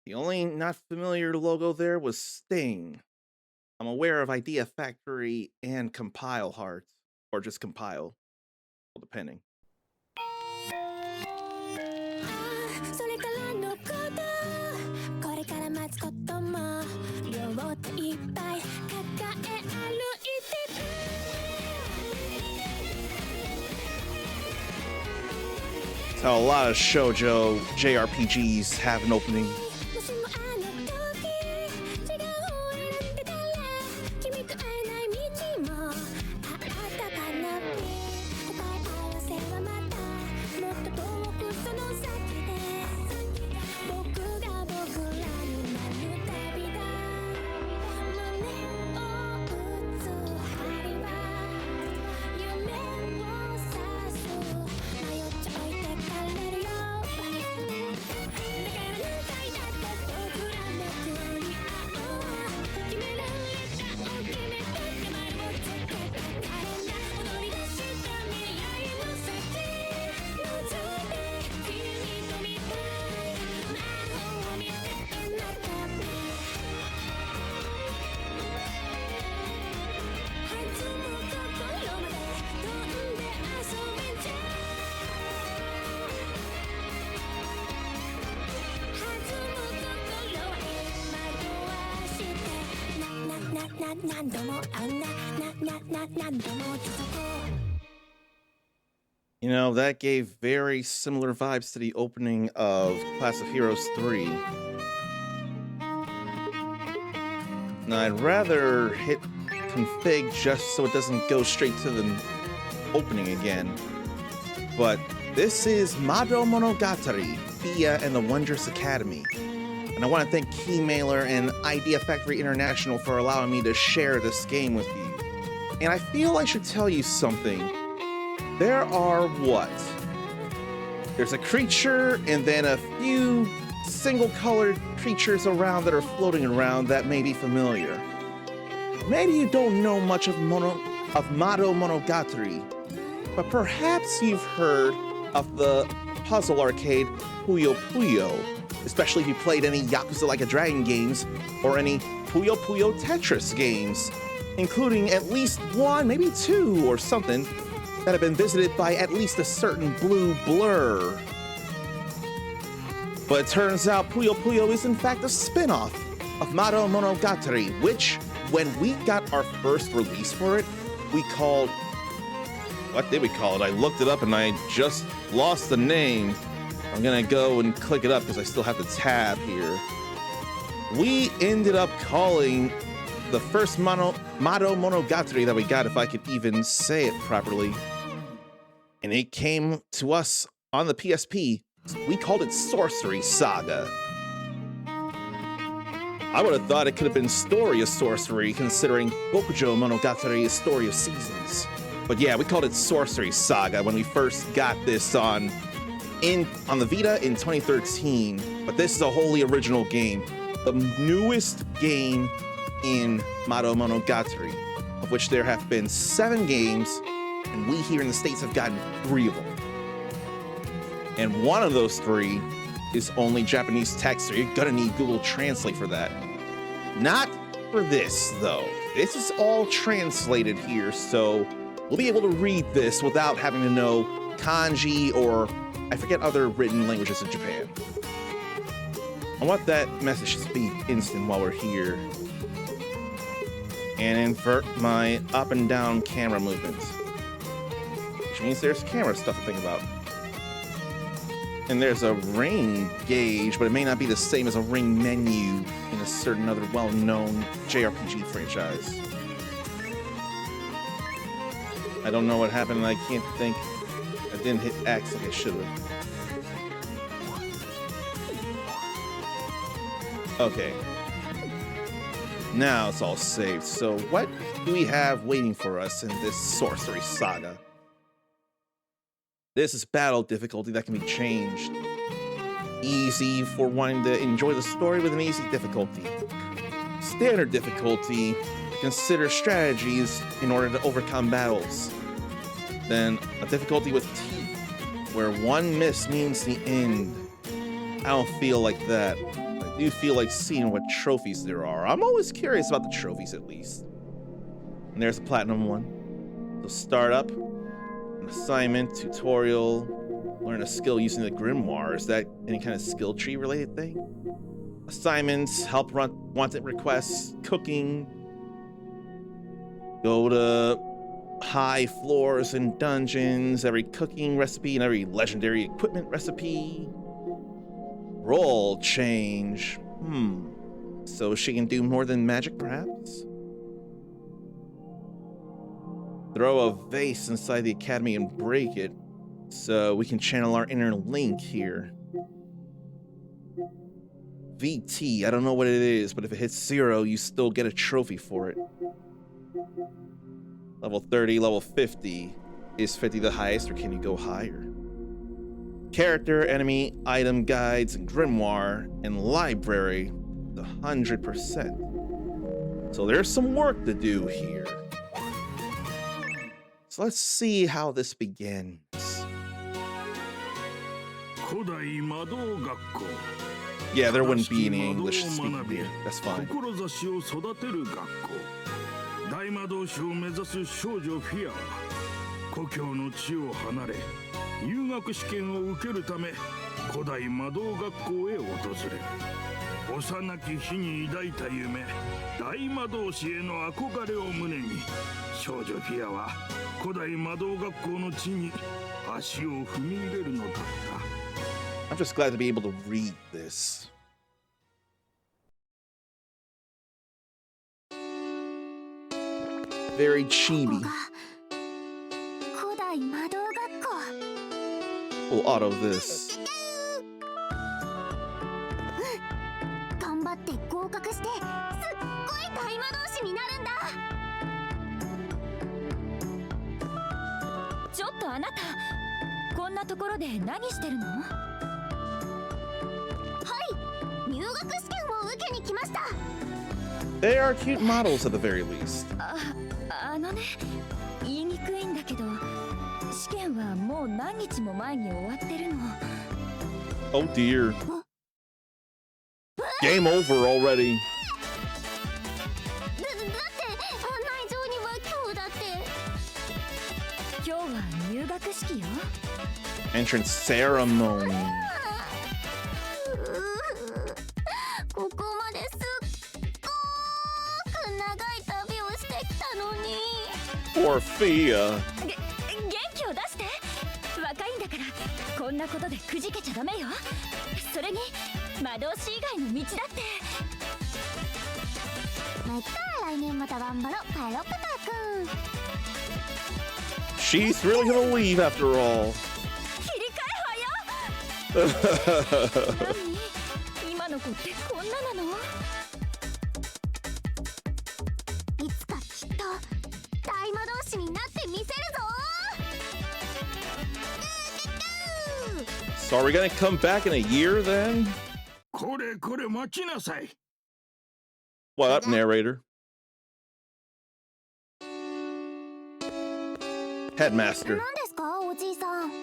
The only not familiar logo there was Sting. I'm aware of Idea Factory and Compile Hearts, or just Compile, well, depending. それからのことこれから待つことも両手いっぱい抱え歩いてく That's how a lot of shoujo JRPGs have an opening. もしもあの時違う方選んでたら君と会えない道もあったかな答え合わせはまたもっと遠くその先で僕が僕らになる旅だ胸を打つ針は夢を刺す迷っちゃ置いてかれるよだから何回だって僕らめくり合おう決められたを決めて手前をつけたカレンダー踊り出した未来の先覗いて君に飛びたい魔法を見せてなったね弾む心まで飛んで遊べんじゃ何度も会う何度も続こう You know, that gave very similar vibes to the opening of Class of Heroes 3. Now, I'd rather hit config just so it doesn't go straight to the opening again. But this is Mado Monogatari Fia and the Wondrous Academy. And I want to thank Keymailer and Idea Factory International for allowing me to share this game with you. And I feel I should tell you something. There are what? There's a creature and then a few single-colored creatures around that are floating around that may be familiar. Maybe you don't know much of Mado Monogatari, but perhaps you've heard of the puzzle arcade Puyo Puyo, especially if you played any Yakuza Like a Dragon games or any Puyo Puyo Tetris games, including at least one, maybe two or something, that have been visited by at least a certain blue blur. But it turns out Puyo Puyo is in fact a spin-off of Mado Monogatari, which, when we got our first release for it, we called... What did we call it? I looked it up and I just lost the name. I'm gonna go and click it up because I still have the tab here. We ended up calling the first Mado Monogatari that we got, if I could even say it properly. And it came to us on the PSP. We called it Sorcery Saga. I would have thought it could have been Story of Sorcery, considering Bokujo Monogatari is Story of Seasons. But yeah, we called it Sorcery Saga when we first got this on the Vita in 2013. But this is a wholly original game. The newest game in Mado Monogatari, of which there have been 7 games, and we here in the States have gotten 3 of them. And one of those 3 is only Japanese text, so you're gonna need Google Translate for that. Not for this, though. This is all translated here, so we'll be able to read this without having to know kanji or, I forget, other written languages in Japan. I want that message to be instant while we're here. And invert my up and down camera movements. Which means there's camera stuff to think about. And there's a ring gauge, but it may not be the same as a ring menu in a certain other well-known JRPG franchise. I don't know what happened, and I can't think. I didn't hit X like I should have. Okay. Now it's all saved. So what do we have waiting for us in this Sorcery Saga? This is battle difficulty that can be changed. Easy for wanting to enjoy the story with an easy difficulty. Standard difficulty, consider strategies in order to overcome battles. Then a difficulty with teeth, where one miss means the end. I don't feel like that. do feel like seeing what trophies there are. I'm always curious about the trophies, at least. And there's a platinum one. So start up, an assignment, tutorial, learn a skill using the grimoire. Is that any kind of skill tree related thing? Assignments, help run wanted requests, cooking. Go to high floors and dungeons, every cooking recipe and every legendary equipment recipe. Role change. So she can do more than magic, perhaps? Throw a vase inside the academy and break it, so we can channel our inner link here. VT, I don't know what it is, but if it hits 0, you still get a trophy for it. Level 30, level 50. Is 50 the highest, or can you go higher? Character, enemy, item guides, and grimoire, and library, 100%. So there's some work to do here. So let's see how this begins. Yeah, there wouldn't be any English speaking here. That's fine. 大魔導士を目指す少女フィアは故郷の地を離れ入学試験を受けるため古代魔導学校へ訪れる。幼き日に抱いた夢大魔導士への憧れを胸に少女フィアは古代魔導学校の地に足を踏み入れるのだった。 I'm just glad to be able to read this. Very chibi. We'll auto this. 頑張って合格してすっごい大魔導士になるんだ。ちょっとあなた、こんなところで何してるの？はい、入学試験を受けに来ました。They are cute models at the very least. あのね、言いにくいんだけど、試験はもう何日も前に終わってるの。Oh dear. Game over already. だって案内状には今日だって。今日は入学式よ。Entrance ceremony. ここまですっごく長い旅をしてきたのに。Poor Fia. 元気を出して。若いんだからこんなことでくじけちゃダメよ。それに魔導士以外の道だって。また来年また頑張ろう。帰ろうかたくん。 She's really gonna leave after all. 切り替え早。何？今の子ってこんななの？いつかきっと大魔導士になってみせるぞ。 So are we gonna come back in a year then? これこれ待ちなさい。 What up, narrator? Headmaster. 何ですか、おじいさん。違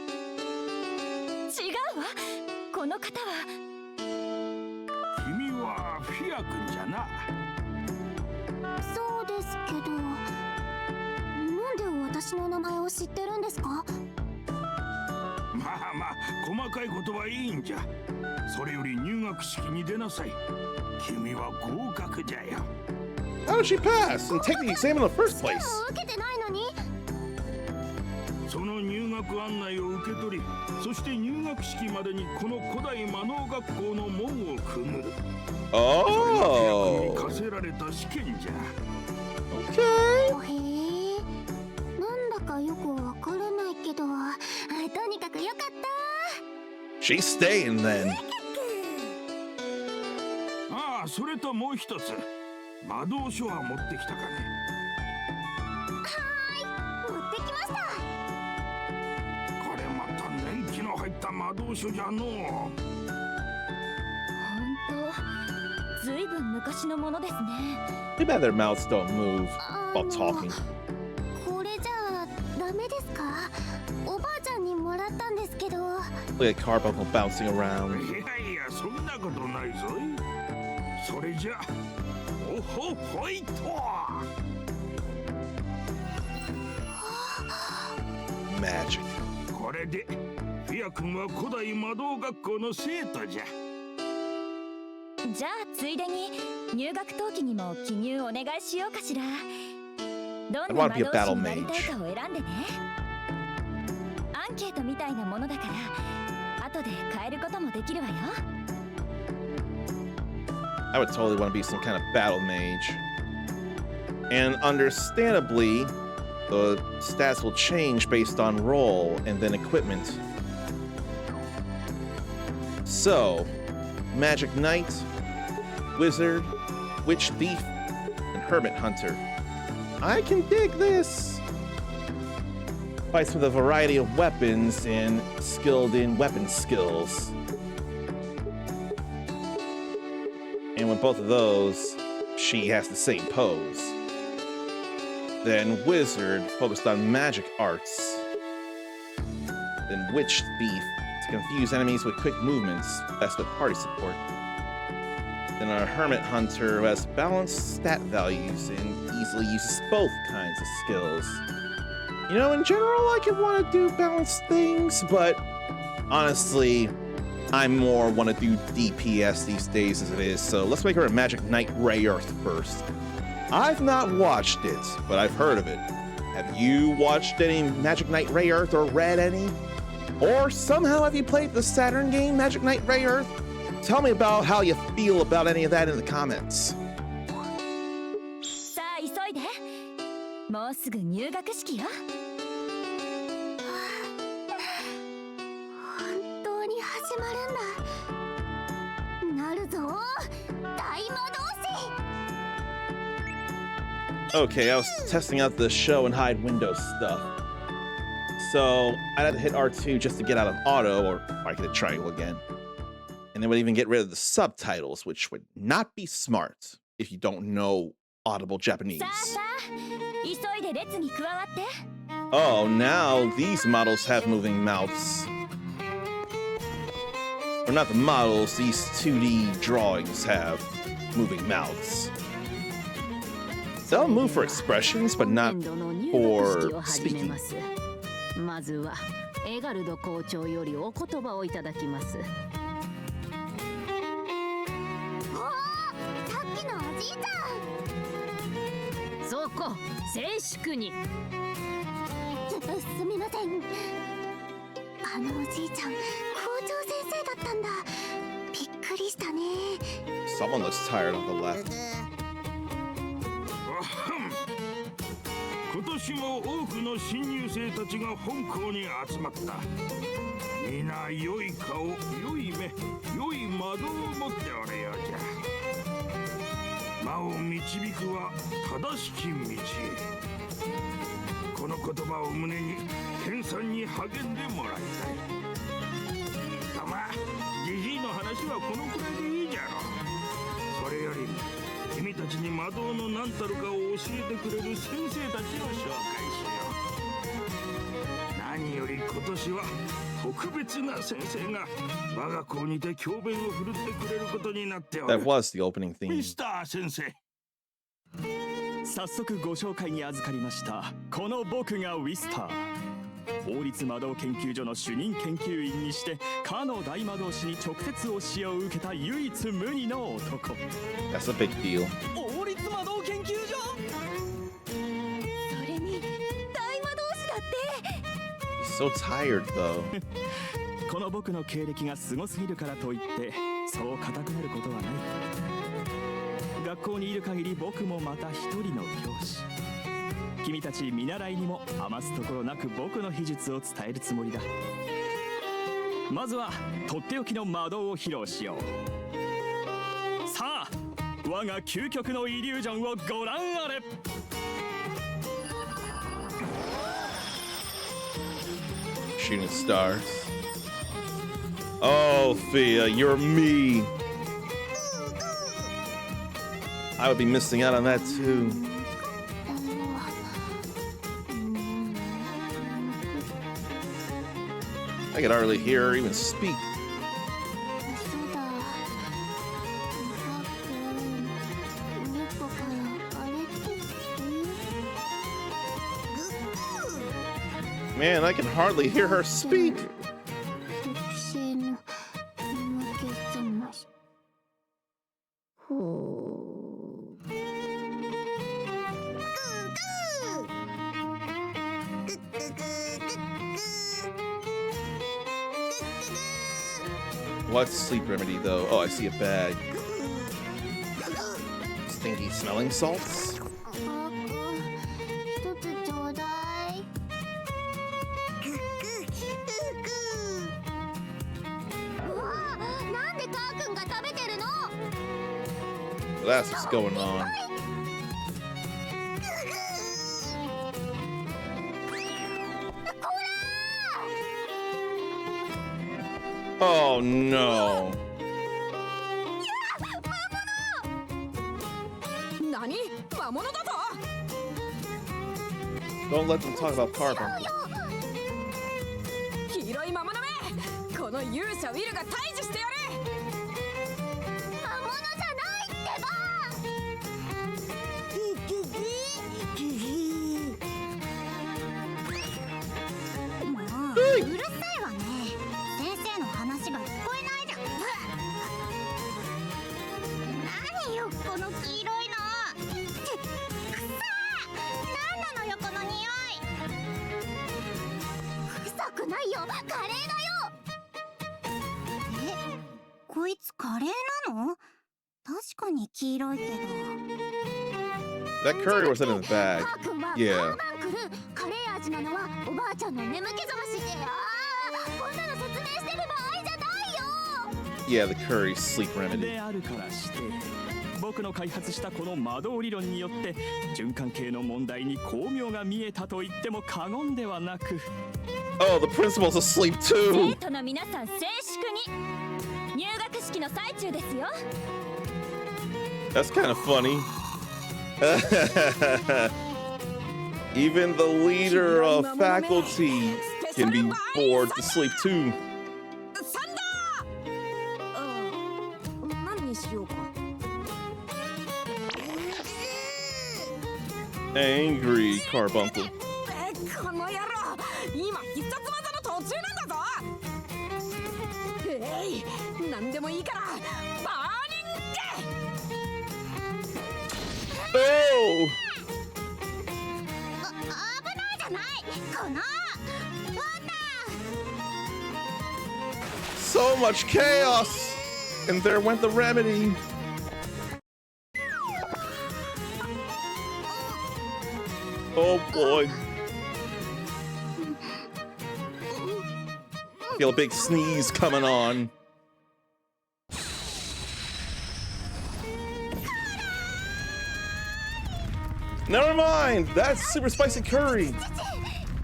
うわ。この方は。君はフィア君じゃな。そうですけど。なんで私の名前を知ってるんですか？まあまあ細かいことはいいんじゃ。それより入学式に出なさい。君は合格じゃよ。 How did she pass and take the exam in the first place? 受けてないのに。その入学案内を受け取り、そして入学式までにこの古代魔導学校の門をくぐる。それがフィア君に課せられた試験じゃ。Okay. へえ。なんだかよくわからないけど、とにかくよかった。 She's staying then. ああ、それともう一つ。魔導書は持ってきたかね。持ってきました。これまた年季の入った魔導書じゃのう。ほんと、ずいぶん昔のものですね。 Too bad their mouths don't move while talking. これじゃあダメですか？おばあちゃんにもらったんですけど。Look at Carbuncle bouncing around. いやいや、そんなことないぞい。それじゃ、おほほいと。Magic. これで、フィア君は古代魔導学校の生徒じゃ。じゃあついでに入学登記にも記入お願いしようかしら。どんな魔導士になりたいかを選んでね。アンケートみたいなものだから後で変えることもできるわよ。I would totally want to be some kind of battle mage. And understandably, the stats will change based on role and then equipment. So, Magic Knight, Wizard, Witch Thief, and Hermit Hunter. I can dig this! Fights with a variety of weapons and skilled in weapon skills. And with both of those, she has the same pose. Then Wizard, focused on magic arts. Then Witch Thief, to confuse enemies with quick movements, best with party support. Then our Hermit Hunter, who has balanced stat values and easily uses both kinds of skills. You know, in general, I could want to do balanced things, but honestly, I more want to do DPS these days as it is, so let's make her a Magic Knight Ray Earth first. I've not watched it, but I've heard of it. Have you watched any Magic Knight Ray Earth or read any? Or somehow have you played the Saturn game Magic Knight Ray Earth? Tell me about how you feel about any of that in the comments. さあ急いで。もうすぐ入学式よ。本当に始まるんだ。なるぞ、大魔導士。Okay, I was testing out the show and hide window stuff. So I'd have to hit R2 just to get out of auto, or I could hit triangle again. And it would even get rid of the subtitles, which would not be smart if you don't know audible Japanese. Oh, now these models have moving mouths. Or not the models, these 2D drawings have moving mouths. They'll move for expressions, but not for speaking. まずはエガルド校長よりお言葉をいただきます。さっきのおじいちゃん。そこ、静粛に。すみません。あのおじいちゃん、校長先生だったんだ。びっくりしたね。Someone looks tired on the left. 今年も多くの新入生たちが本校に集まった。皆良い顔、良い目、良い窓を持っておるようじゃ。魔を導くは正しき道へ。この言葉を胸に研鑽に励んでもらいたい。まあ、じじいの話はこのくらいでいいじゃろう。それより君たちに魔導の何たるかを教えてくれる先生たちを紹介しよう。何より今年は特別な先生が我が校にて教鞭を振るってくれることになっておる。 That was the opening theme. ミスター先生。早速ご紹介に預かりました。この僕がウィスター。法律魔導研究所の主任研究員にしてかの大魔導士に直接教えを受けた唯一無二の男。 That's a big deal. 法律魔導研究所。それに大魔導士だって。 He's so tired though. この僕の経歴がすごすぎるからといってそう固くなることはない。学校にいる限り僕もまた一人の教師。君たち見習いにも余すところなく僕の秘術を伝えるつもりだ。まずはとっておきの魔導を披露しよう。さあ、我が究極のイリュージョンをご覧あれ。Shooting stars. Oh, Fia, you're me. I would be missing out on that too. I could hardly hear her even speak. そうだ。さっくん、猫からあれってMan, I can hardly hear her speak. 特性の抜けてます。ほう。What's sleep remedy though? Oh, I see a bag. Stinky smelling salts? あーくん、一つちょうだい。うわあ、なんでかーくんが食べてるの？ That's what's going on. Oh no. 何？魔物だぞ。 Don't let them talk about carbon. 黄色い魔物め、この勇者ウィルが退治してやる。魔物じゃないってば。もううるさいわね。先生の話が聞こえないじゃん。何よこの黄色いの。ってくさ。何なのよこの匂い。臭くないよ、カレーだよ。え、こいつカレーなの？確かに黄色いけど。 That curry wasn't in the bag. カー君は Yeah. バーバンクルカレー味なのはおばあちゃんの眠気覚ましで。こんなの説明してる場合じゃないよ。 Yeah, the curry sleep remedy. であるからして僕の開発したこの魔導理論によって循環系の問題に巧妙が見えたと言っても過言ではなく Oh, the principal's asleep 生 too. 徒の皆さん静粛に。入学式の最中ですよ。 That's kind of funny. Even the leader of faculty can be bored to sleep too. サンダー。何にしようか。 Angry carbuncle. この野郎、今必殺技の途中なんだぞ。何でもいいからバーニング。 Oh! 危ないじゃないこの。 So much chaos! And there went the remedy. Oh boy. Feel a big sneeze coming on. Never mind! That's super spicy curry!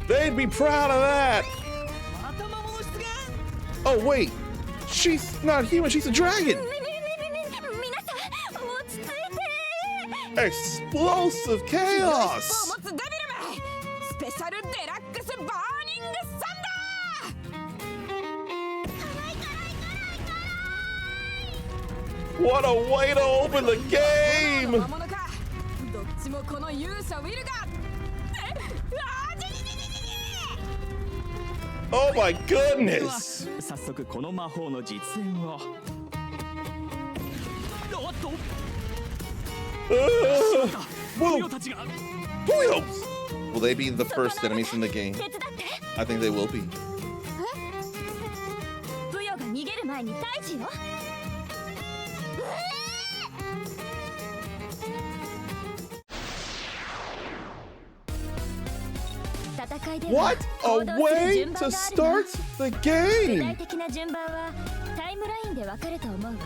They'd be proud of that! Oh wait! She's not human, she's a dragon! 皆さん落ち着いて。 Explosive chaos! 持つデビルめ、スペシャルデラックスバーニングサンダー。 What a way to open the game! 魔物か。どっちもこの勇者ウィルが。Oh my goodness! 早速この魔法の実演をおっと Whoa! たちが Puyos! Will they be the first enemies in the game? 手伝って。 I think they will be. プヨが逃げる前に退治よ。戦いでは What 行 a 動する way 順 to 番があるの。 start the 具体 game! 的な順番はタイムラインでわかると思うわ。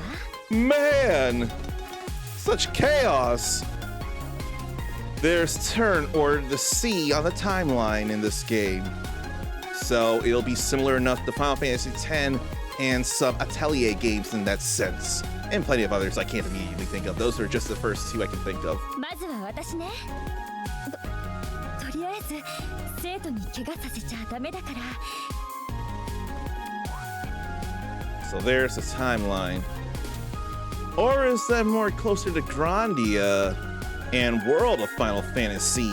Man! Such chaos! There's turn or the C on the timeline in this game. So it'll be similar enough to Final Fantasy X and some Atelier games in that sense. And plenty of others I can't immediately think of. Those are just the first two I can think of. まずは私ね。とりあえず生徒に怪我させちゃダメだから So there's the timeline. Or is that more closer to Grandia and World of Final Fantasy,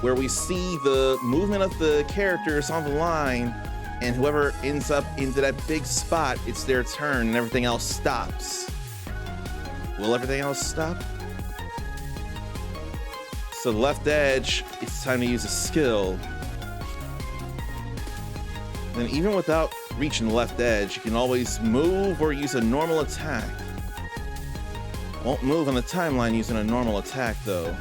where we see the movement of the characters on the line, and whoever ends up into that big spot, it's their turn and everything else stops. Will everything else stop? So left edge, it's time to use a skill. Then even without reaching the left edge, you can always move or use a normal attack. Won't move on the timeline using a normal attack though.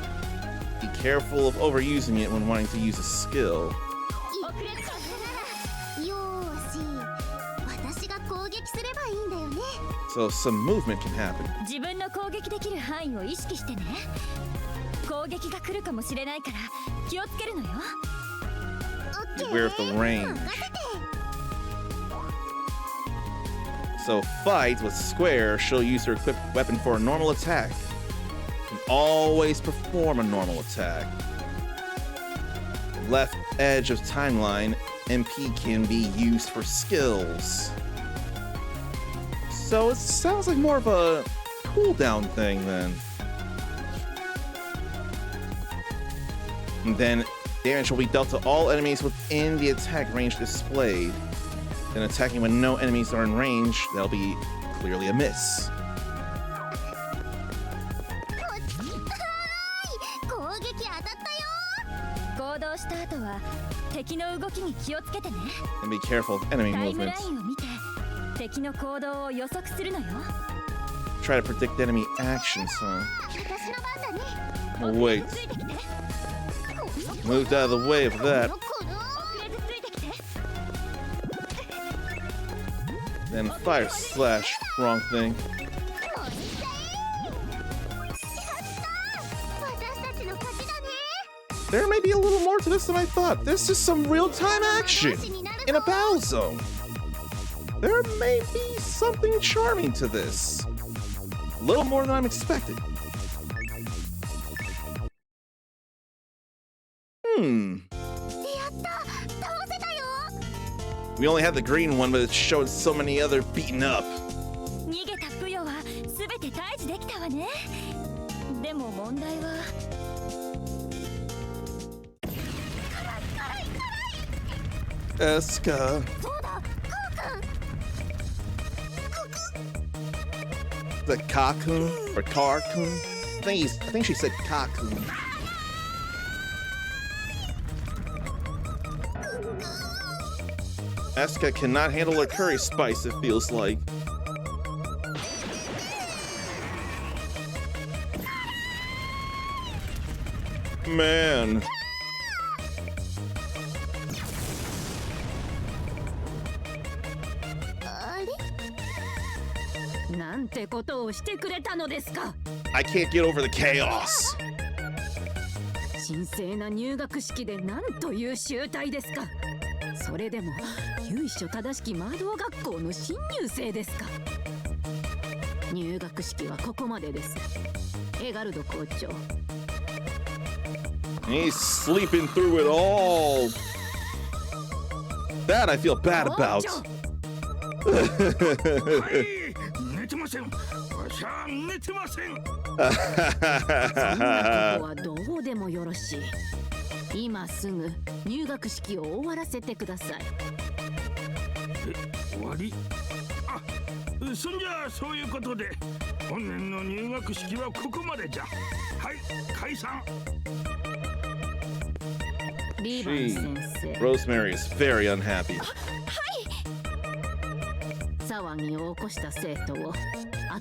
Be careful of overusing it when wanting to use a skill. よーし私が攻撃すればいいんだよね So some movement can happen. 自分の攻撃できる範囲を意識してね。攻撃が来るかもしれないから気をつけるのよ。Beware of the range. So fight with square, she'll use her equipped weapon for a normal attack. Can always perform a normal attack. Left edge of timeline, MP can be used for skills. So it sounds like more of a cooldown thing then. And then damage will be dealt to all enemies within the attack range displayed. Then attacking when no enemies are in range, that'll be clearly a miss. 攻撃当たったよ行動した後は敵の動きに気をつけてね。 And be careful of enemy タイムラ movements. インを見て敵の行動を予測するのよ。 Try to predict enemy actions, huh? 私の番だね Oh, wait. ついてきて。 Moved out of the way of that. この 遅れずついてきて。 Then fire slash. Wrong thing. 私たちの勝ちだね There may be a little more to this than I thought. This is some real-time action in a battle zone. There may be something charming to this. A little more than I'm expecting. Hmm. やった倒せたよ We only had the green one, but it showed so many other beaten up. 逃げたプヨは全て退治できたわね。でも問題は Eska. そうだカー君 The Kakun or Karkun? I think she said Kakun. Eska cannot handle her curry spice, it feels like. Man. あれなんてことをしてくれたのですか。 I can't get over the chaos. 神聖な入学式でなんという集大ですか。それでも由緒正しき魔導学校の新入生ですか。入学式はここまでです。エガルド校長。 He's sleeping through it all. That I feel bad about. はい寝てません。わしゃ寝てません。そんなことはどうでもよろしい。今すぐ入学式を終わらせてください。終わり？あ、そんじゃそういうことで本年の入学式はここまでじゃ。はい、解散。リーバン先生。 Rosemary is very unhappy. 騒ぎを起こした生徒を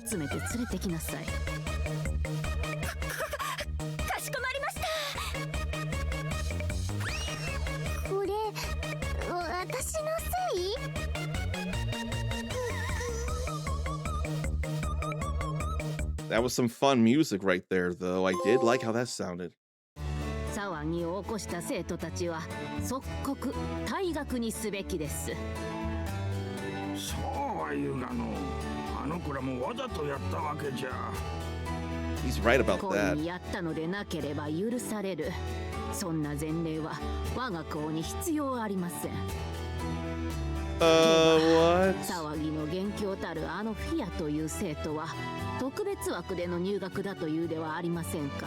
集めて連れてきなさい。かしこまりました。これ私のせい That was some fun music right there, though. I did like how that sounded. 騒ぎを起こした生徒たちは即刻退学にすべきです。そうは言うがの、あの子らもわざとやったわけじゃ。He's right about 故 that. 意にやったのでなければ許される。そんな前例は我が校に必要ありません。What? 騒ぎの元凶たるあのフィアという生徒は特別枠での入学だというではありませんか。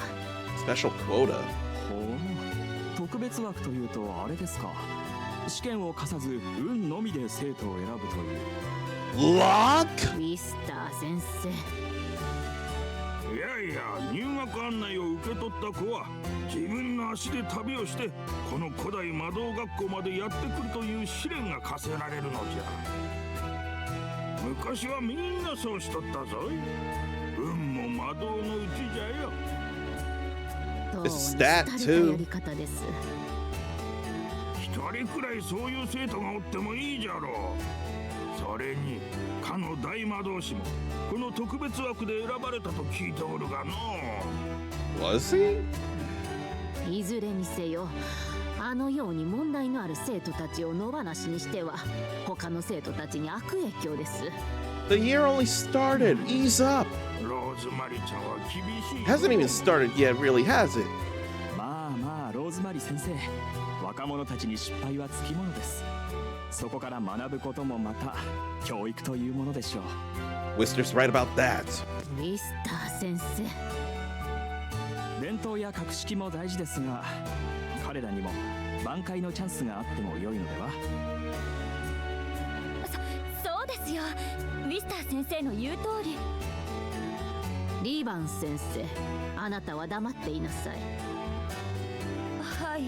Special quota. ほう、特別枠というとあれですか。試験を課さず運のみで生徒を選ぶという。Lock? ミスター先生、いやいや、入学案内を受け取った子は自分の足で旅をしてこの古代魔導学校までやってくるという試練が課せられるのじゃ。昔はみんなそうしとったぞい。運も魔導のうちじゃよ。どう It's に that した too. るやり方です。一人くらいそういう生徒がおってもいいじゃろう。それにかの大魔導士もこの特別枠で選ばれたと聞いておるがの。 Was he? いずれにせよ、あのように問題のある生徒たちを野放しにしては他の生徒たちに悪影響です。 The year only started. Ease up. ローズマリちゃんは厳しい。 Hasn't even started yet, really, has it? まあまあ、ローズマリ先生、若者たちに失敗はつきものです。そこから学ぶこともまた教育というものでしょう。 Wister's right about that. ミスター先生、伝統や格式も大事ですが、彼らにも挽回のチャンスがあっても良いのでは。そうですよ。ウィスター先生の言う通り。リーバン先生、あなたは黙っていなさい。はい。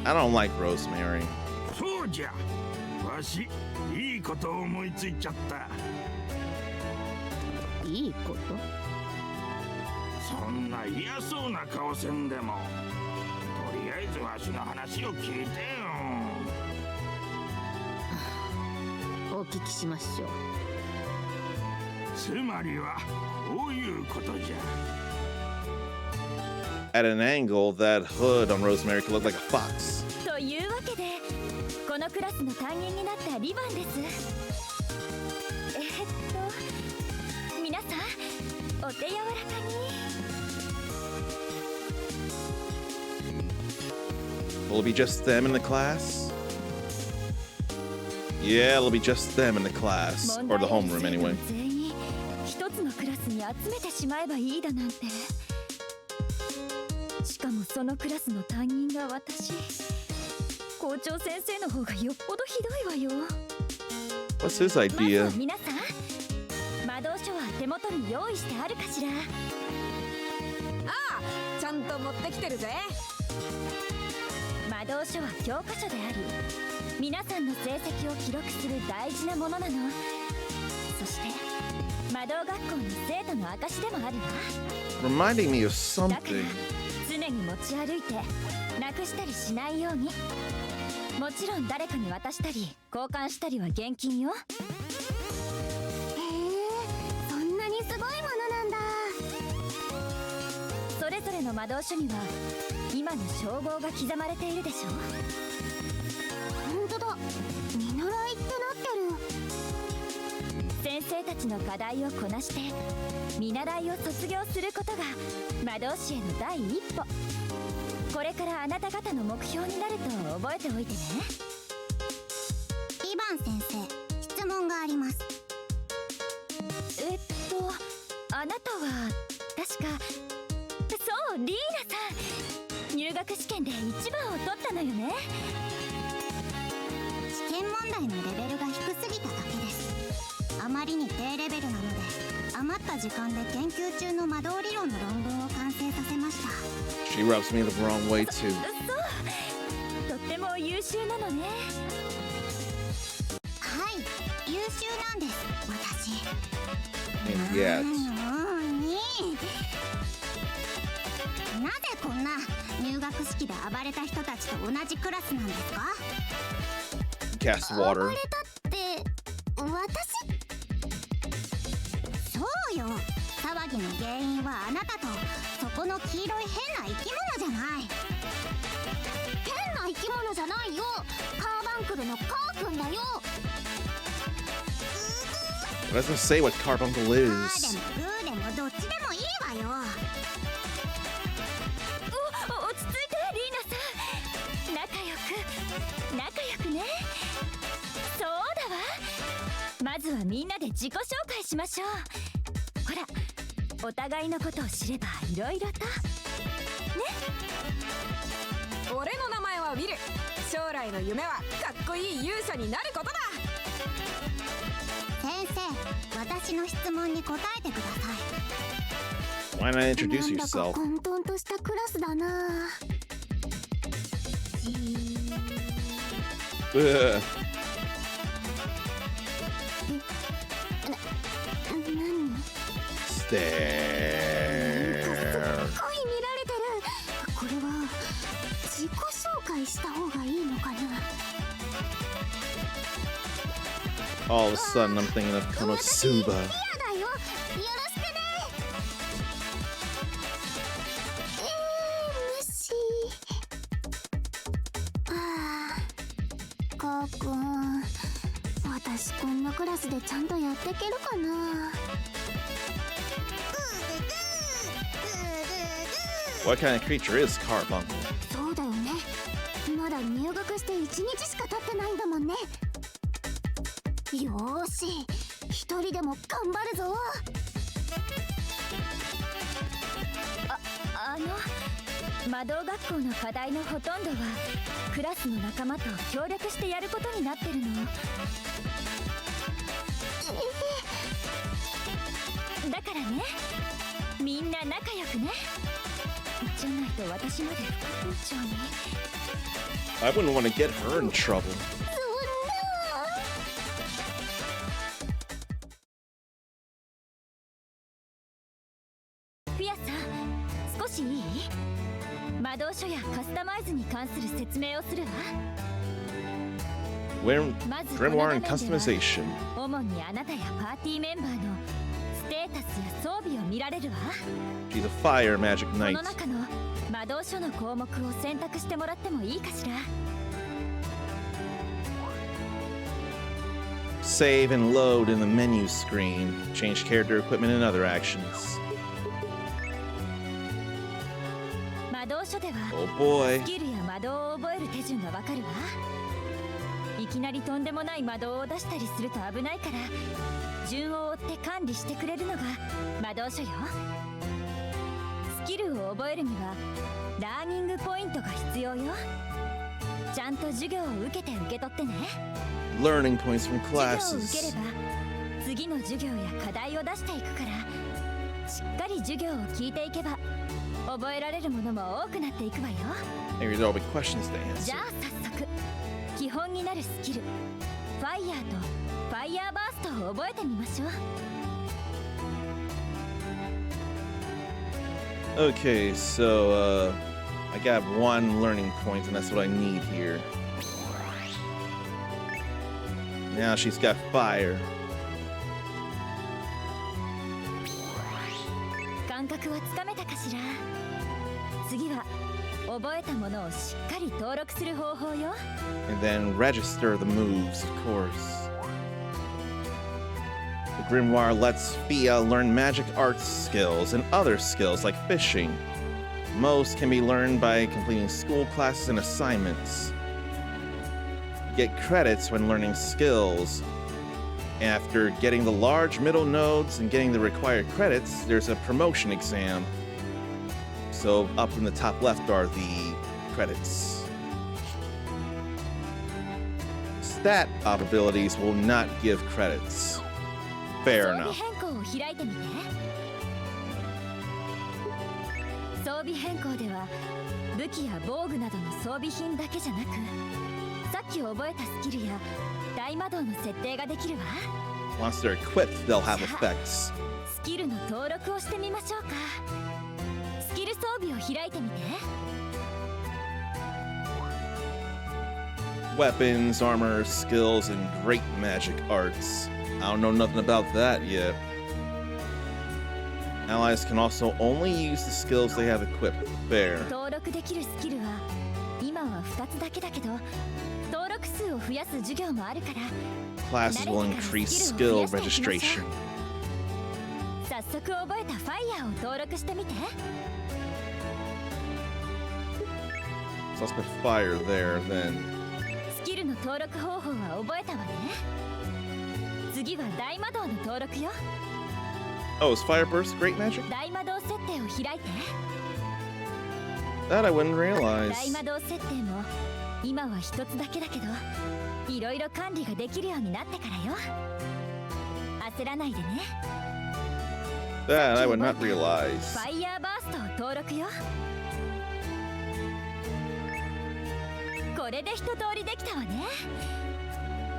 I don't like Rosemary. そうじゃ。わしいいことを思いついちゃった。いいこと？そんな嫌そうな顔せんでも、とりあえずわしの話を聞いてよ。お聞きしましょう。つまりはこういうことじゃ。 At an angle, that hood on Rosemary could look like a fox. というわけでこのクラスの担任になったリバンです。皆さんお手柔らかに。 Will it be just them in the class? Yeah, it'll be just them in the class. Or the homeroom, anyway. 全員一つのクラスに集めてしまえばいいだなんて。しかもそのクラスの担任が私。校長先生の方がよっぽどひどいわよ。 What's his まずは idea? 皆さん、魔導書は手元に用意してあるかしら。ああ、ちゃんと持ってきてるぜ。魔導書は教科書であり、皆さんの成績を記録する大事なものなの。そして魔導学校の生徒の証でもあるわ。 Reminding me of だから something. 常に持ち歩いてなくしたりしないように。もちろん誰かに渡したり交換したりは厳禁よ。へえ、そんなにすごいものなんだ。それぞれの魔導書には今の称号が刻まれているでしょ。ほんとだ、見習いってなってる。先生たちの課題をこなして見習いを卒業することが魔導士への第一歩。これからあなた方の目標になると覚えておいてね。リバン先生、質問があります。あなたは確か、そう、リーナさん。入学試験で1番を取ったのよね。試験問題のレベルが低すぎただけです。あまりに低レベルなので余った時間で研究中の魔導理論の論文を完成させました。 She rubs me the wrong way, too. そう、とっても優秀なのね。はい、優秀なんです、私。 And yet. なぜこんな入学式で暴れた人たちと同じクラスなんですか？ Cast 暴 water. れたって私？そうよ、騒ぎの原因はあなたとそこの黄色い変な生き物じゃない。変な生き物じゃないよ、カーバンクルのカー君だよ。 What does it say what Carbuncle カー is? でもグーでもどっちでもいいわよ。落ち着いて、リーナさん。仲良くね。そうだわ。ずはみんなで自己紹介しましょう。ほら、お互いのことを知ればいろいろとね。俺の名前はウィル。将来の夢はかっこいい勇者になることだ。先生、私の質問に答えてください。 Why not introduce なんだか yourself? 混沌としたクラスだな。Ugh. 何？ Stare. すっごい見られてる。これは自己紹介した方がいいのかな。 All of a sudden, I'm thinking of Konosuba. 嫌だよ。よろしくね。無視。こうくん、私こんなクラスでちゃんとやっていけるかな。 What kind of creature is Carbuncle? そうだよね。まだ入学して1日しか経ってないんだもんね。よーし、一人でも頑張るぞ。魔導学校の課題のほとんどはクラスの仲間と協力してやることになってるの。だからね、みんな仲良くね。じゃないと私まで副校長に。 I wouldn't want to get her in trouble. フィアさん、少しいい？魔導書やカスタマイズに関する説明をするわ。 まずこの Grimoire 画 and 面では customization. 主にあなたやパーティーメンバーのステータスや装備を見られるわ。 She's a fire magic こ knight. の中の魔導書の項目を選択してもらってもいいかしら。 Save and load in the menu screen. Change character equipment and other actions. 魔導書では Oh boy. スキルや魔導を覚える手順がわかるわ。いきなりとんでもない魔導を出したりすると危ないから、順を追って管理してくれるのが魔導書よ。スキルを覚えるにはラーニングポイントが必要よ。ちゃんと授業を受け取ってね。 Learning points from 授業を受け classes. れば次の授業や課題を出していくから、しっかり授業を聞いていけば覚えられるものも多くなっていくわよ。 Maybe there'll be questions to じゃ answer. あ早速基本になるスキル、ファイヤーとファイヤーバーストを覚えてみましょう。 Okay, so I got one learning point, and that's what I need here. Now she's got fire. 感覚はつかめたかしら。次は覚えたものをしっかり登録する方法よ。 And then register the moves, of course. The Grimoire lets Fia learn magic arts skills and other skills like fishing. Most can be learned by completing school classes and assignments. You get credits when learning skills. After getting the large middle nodes and getting the required credits, there's a promotion exam. So up in the top left are the credits. Stat up abilities will not give credits. Fair 装備 enough. 変更を開いてみて。装備変更では武器や防具などの装備品だけじゃなく、さっき覚えたスキルや大魔導の設定ができるわ。 Once they're equipped, they'll have effects. スキルの登録をしてみましょうか。スキル装備を開いてみて。 Weapons, armor, skills, and great magic arts. I don't know nothing about that yet. Allies can also only use the skills they have equipped. Fair. 登録できるスキルは今は2つだけだけど、登録数を増やす授業もあるから、 Classes will increase skill registration. 早速覚えたファイヤーを登録してみて。 So let's put fire there then. スキルの登録方法は覚えたわね。次は大魔導の登録よ。 Oh, is Fire Burst Great Magic? 大魔導設定を開いて。 That I wouldn't realize. 大魔導設定も今は一つだけだけど、いろいろ管理ができるようになってからよ。焦らないでね。 That I would not realize. ファイヤーバーストを登録よ。これで一通りできたわね。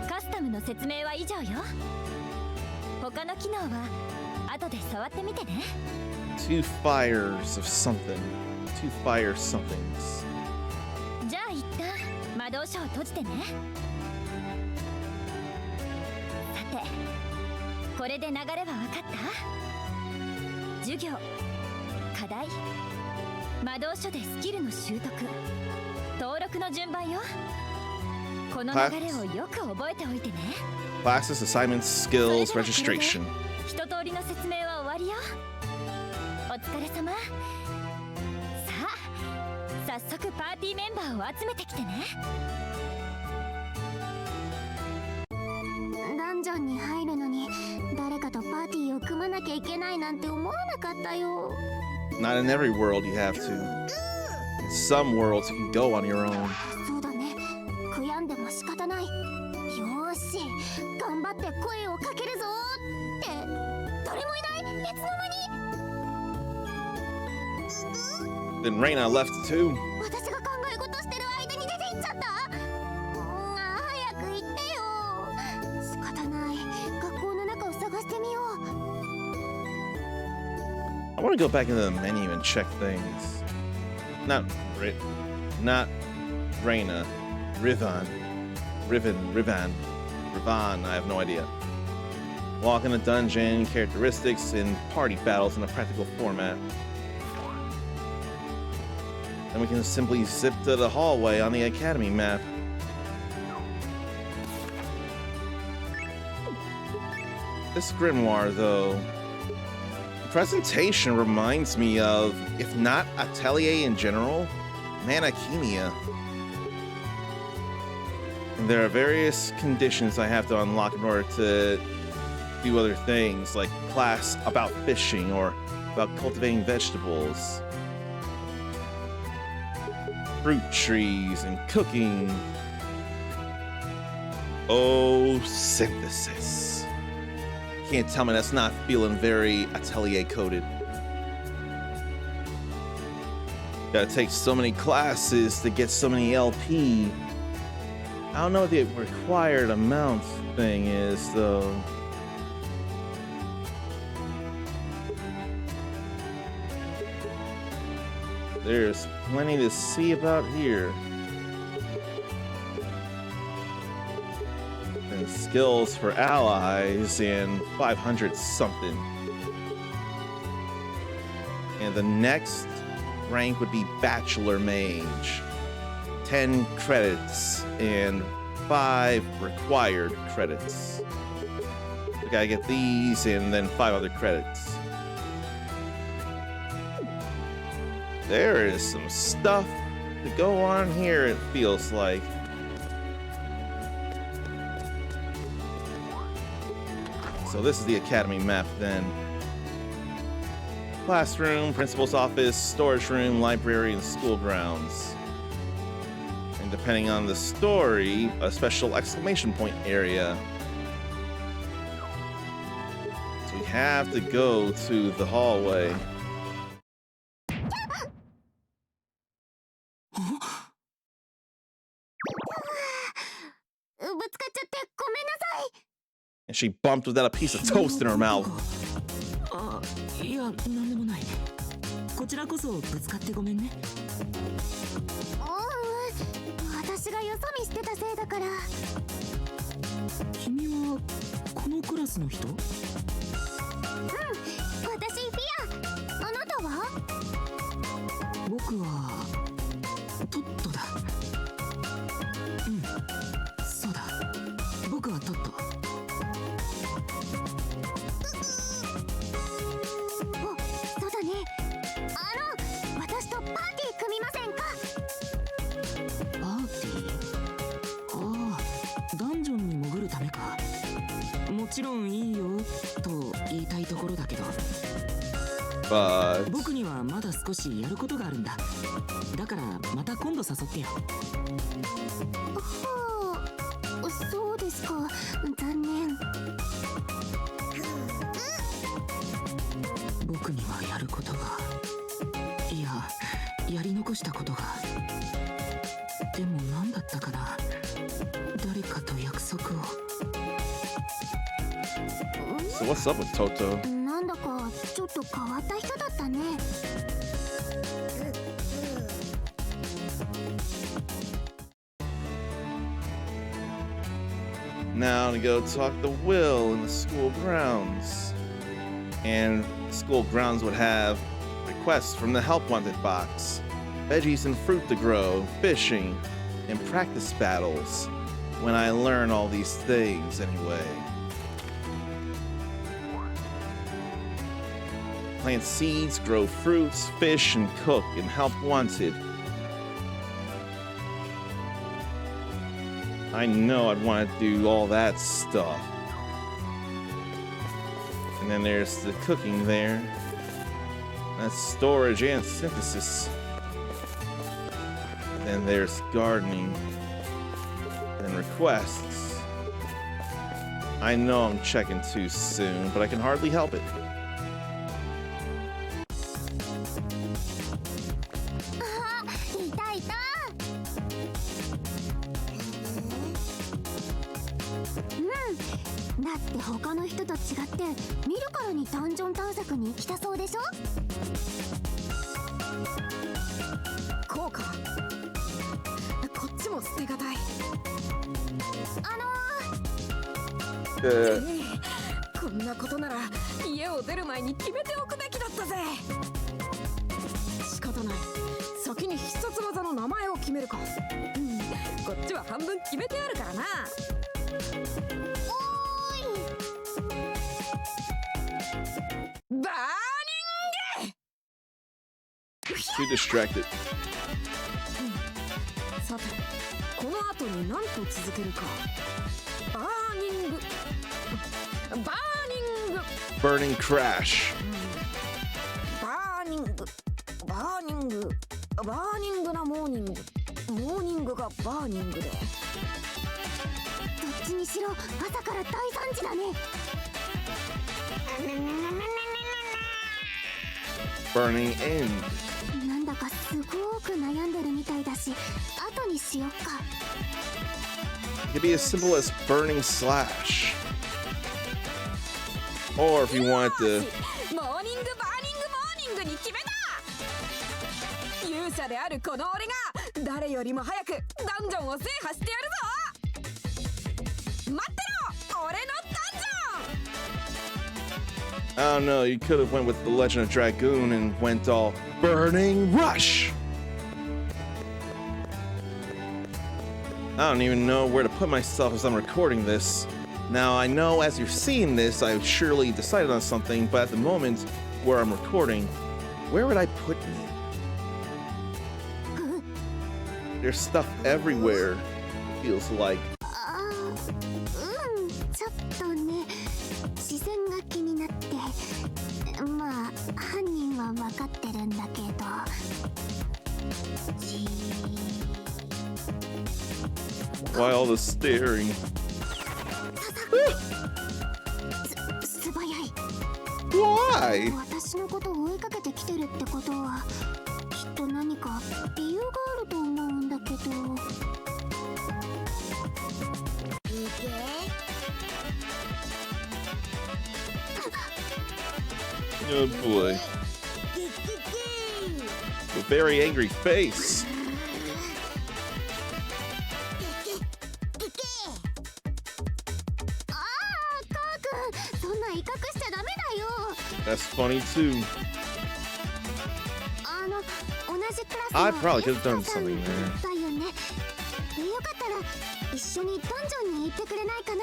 カスタムの説明は以上よ。他の機能は後で触ってみてね。 Two fires of something. Two fire somethings. じゃあ一旦魔導書を閉じてね。さて、これで流れは分かった？授業、課題、魔導書でスキルの習得、登録の順番よ。この流れをよく覚えておいてね。 Classes, assignments, skills, それではこれで registration. 一通りの説明は終わりよ。お疲れ様。さあ、早速パーティーメンバーを集めてきてね。ダンジョンに入るのに誰かとパーティーを組まなきゃいけないなんて思わなかったよ。 Not in every world you have to. In some worlds you can go on your own. そうだね、悔やんでも仕方ない。よーし、頑張って声をかけるぞって。誰もいない、いつの間に。 Then Reina left too. 私が考え事してる間に出て行っちゃった。早く行ってよ。仕方ない、学校の中を探してみよう。 I want to go back into the menu and check things. Not Reina. Rivan. I have no idea. Walk in a dungeon, characteristics, and party battles in a practical format. Then we can simply zip to the hallway on the academy map. This grimoire, though, the presentation reminds me of, if not Atelier in general, Manakemia. And there are various conditions I have to unlock in order to do other things, like class about fishing or about cultivating vegetables, fruit trees, and cooking. Oh, synthesis. Can't tell me that's not feeling very Atelier coded. Gotta take so many classes to get so many LP. I don't know what the required amount thing is, though. There's plenty to see about here. And skills for allies and 500 something. And the next rank would be Bachelor Mage. 10 credits and 5 required credits. We gotta get these and then 5 other credits. There is some stuff to go on here, it feels like. So this is the academy map then. Classroom, principal's office, storage room, library, and school grounds. And depending on the story, a special exclamation point area. So we have to go to the hallway. ぶつかっちゃってごめんなさい。 And she bumped without a piece of toast in her mouth. あ、いや、なんでもない。こちらこそぶつかってごめんね。私がよそ見してたせいだから。君はこのクラスの人？私フィア。あなたは？僕はトットだ。うん、そうだ。僕はトット。そうだね。私とパーティー組みませんか？パーティー？ああ、ダンジョンに潜るためか。もっちろんいいよと言いたいところだけど、 But 僕にはまだ少しやることがあるんだ。だからまた今度誘ってよ。はあ、そうですか。残念。僕にはやることが、いや、やり残したことが。でも何だったかな。誰かと約束を。 so what's up with Toto? なんだかちょっと変わった人だったね。Now to go talk to Will in the school grounds. And school grounds would have requests from the help wanted box, veggies and fruit to grow, fishing, and practice battles. When I learn all these things, anyway. Plant seeds, grow fruits, fish, and cook, and help wanted. I know I'd want to do all that stuff. And then there's the cooking there. That's storage and synthesis. Then there's gardening. And requests. I know I'm checking too soon, but I can hardly help it. いたいた。だって他の人と違って見るからにダンジョン探索に行きたそうでしょ。こうか。こっちも捨てがたい。こんなことなら家を出る前に決めておくべきだったぜ。仕方ない。先に必殺技の名前を決めるか。こっちは半分決めてあるからな。バーニング。 Too distracted. さて、この後に何と続けるか。バーニング。バーニング。 Burning crash. バーニング。バーニング。バーニングなモーニング。モーニングがバーニングで。どっちにしろ朝から大惨事だね。 Burning end. なんだかすごく悩んでるみたいだし、後にしよっか。 It could be as simple as burning slash. Or if you want to. モーニングバーニングモーニングに決めた。勇者であるこの俺が誰よりも早くダンジョンを制覇してやるぞ。待ってろ、俺のダンジョン。 I don't know, you could have went with the Legend of Dragoon and went all Burning Rush! I don't even know where to put myself as I'm recording this. Now, I know as you're seeing this, I've surely decided on something, but at the moment where I'm recording, where would I put me? There's stuff everywhere, it feels like. ちょっとね、視線が気になって。まあ犯人は分かってるんだけど。Why all the staring? 素早い。 Why? 私のことを追いかけてきてるってことは、きっと何か理由があると思うんだけど。Oh boy. A very angry face. ああ、カー君、そんな威嚇しちゃダメだよ。 That's funny too. 同じクラスの I probably could have done something there. だよね。よかったら一緒にダンジョンに行ってくれないかな。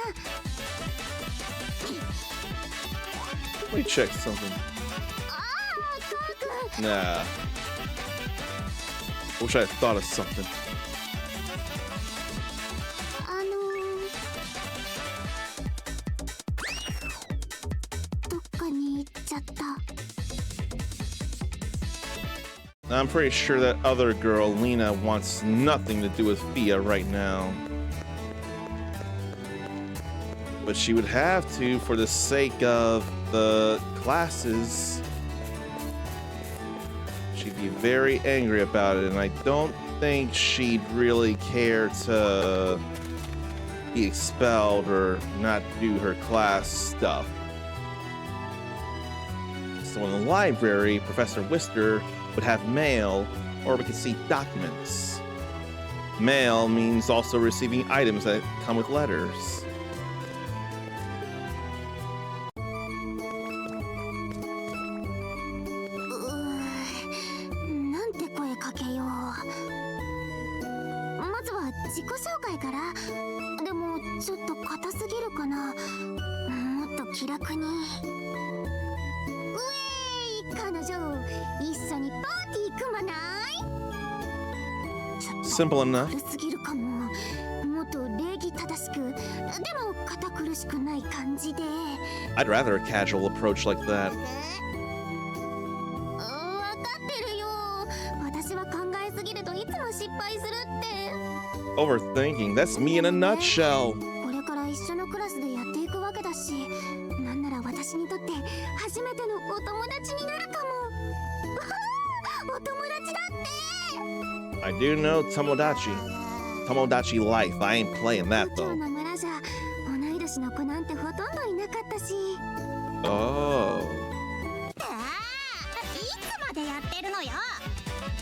Let me check something. ああ、カー君。 Nah. Wish I had thought of something. こ I'm pretty sure that other girl, Lena, wants nothing to do with Fia right now. But she would have to for the sake of the classes. She'd be very angry about it, and I don't think she'd really care to be expelled or not do her class stuff. So in the library, Professor Wister would have mail, or we could see documents. Mail means also receiving items that come with letters. Simple enough. I'd rather a casual approach like that. Overthinking, that's me in a nutshell. I do know Tomodachi. Tomodachi life. I ain't playing that though. Oh.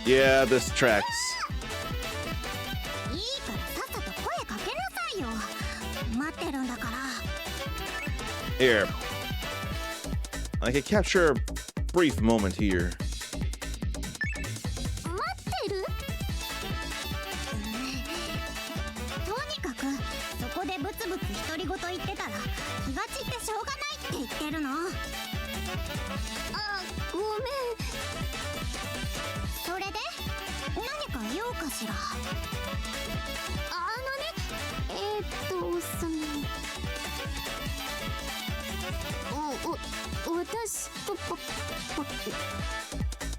Yeah, this tracks. Here. I can capture a brief moment here.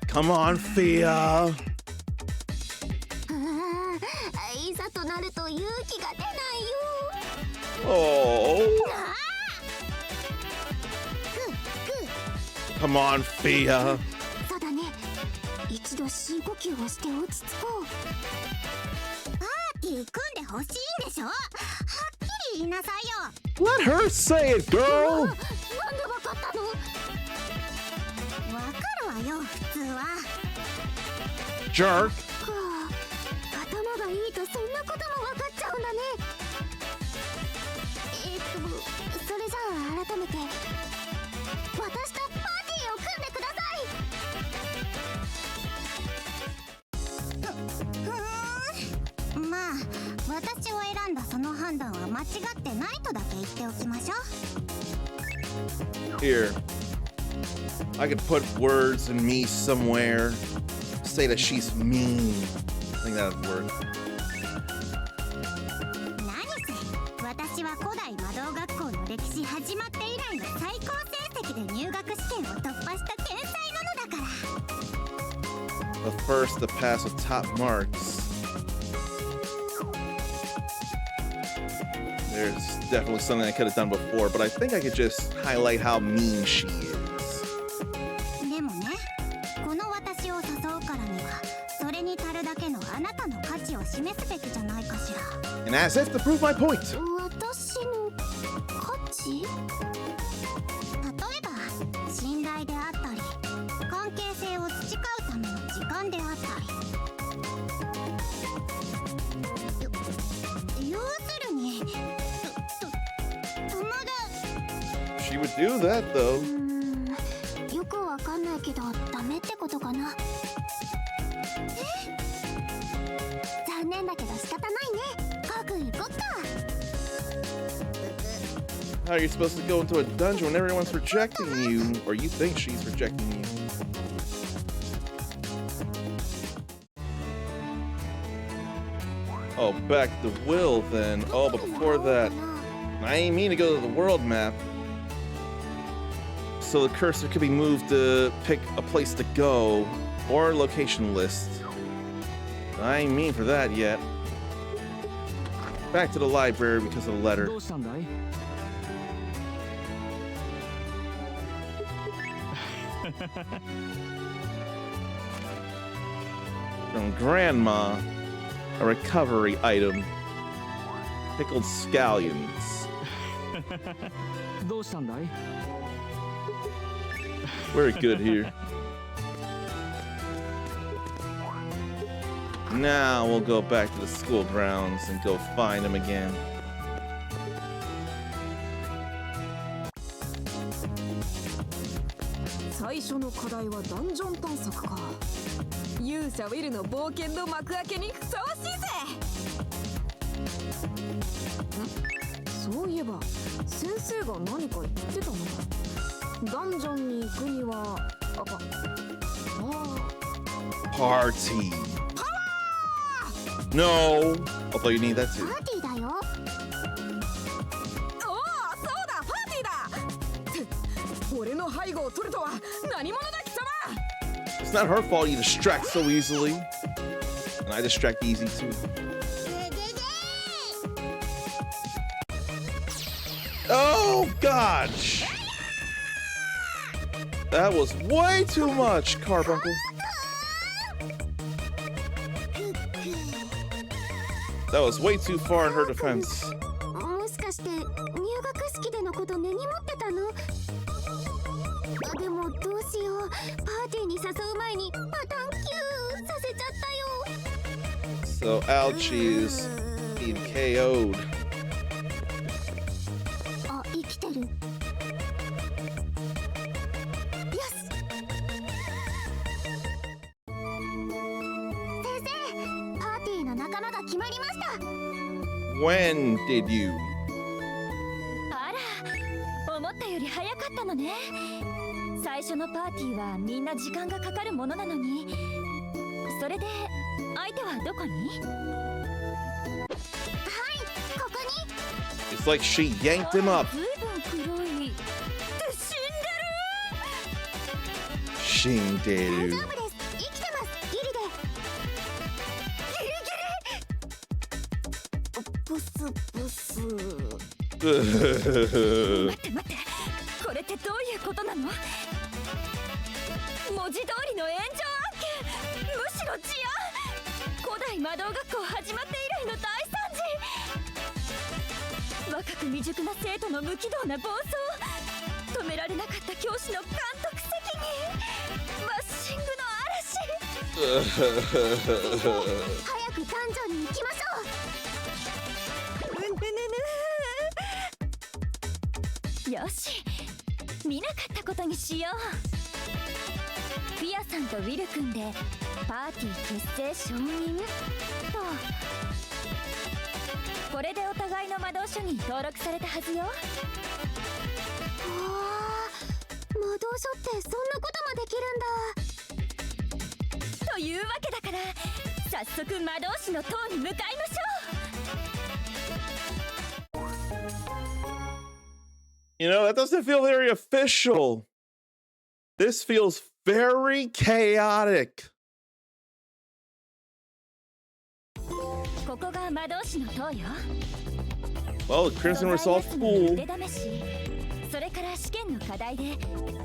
Come on, Fia. Oh. Come on, Fia. Let her say it, girl. Jerk. Here, I could put words in me somewhere. Say that she's mean. I think that would work. The first to pass with top marks. There's definitely something I could have done before, but I think I could just highlight how mean she is. And as if to prove my point. She would do that though. How are you supposed to go into a dungeon when everyone's rejecting you, or you think she's rejecting you? Oh, back to Will then. Oh, but before that, I ain't mean to go to the world map. So the cursor could be moved to pick a place to go. or location list. I ain't mean for that yet. Back to the library because of the letter. どうしたんだい？ From Grandma, a recovery item. Pickled scallions. どうしたんだい？ We're good here. Now we'll go back to the school grounds and go find him again. 最初の課題はダンジョン探索か。勇者ウィルの冒険の幕開けにふさわしいぜ。そういえば先生が何か言ってたな。ダンジョンに行くにはParty. No. Although you need that too. パーティーだよ。おお、そうだ、パーティーだ。って俺の背後を取るとは何者だ貴様。 It's not her fault you distract so easily. And I distract easy too. Oh, gosh. That was way too much, Carbuncle. That was way too far in her defense. もしかして入学式でのこと根に持ってたの？でもどうしよう。パーティーに誘う前にパタンキューさせちゃったよ。 So Alchie is being KO'd. あ、生きてる。よし。先生、パーティーの仲間が決まりました。 When did you? あら、思ったより早かったのね。最初のパーティーはみんな時間がかかるものなのに。それで相手はどこに？はい、ここに。 It's like she yanked him up. ずいぶん黒い。死んでる。 Shinderu. 大丈夫です。生きてます。ギリで。ブスブス。待って待って、これってどういうことなの？文字通りの炎上案件、むしろ治安。古代魔導学校始まって以来の大惨事。若く未熟な生徒の無軌道な暴走、止められなかった教師の監督責任、バッシングの嵐。早くダンジョンに行きましょう。よし、見なかったことにしよう。フィアさんとウィル君でパーティー結成承認と。これでお互いの魔導書に登録されたはずよ。わあ、魔導書ってそんなこともできるんだ。というわけだから、早速魔導士の塔に向かいましょう。You know, that doesn't feel very official. This feels very chaotic. ここが魔導士の塔よ。 Well, the Crimson Resolve 腕 Pool. 試し、それから試験の課題で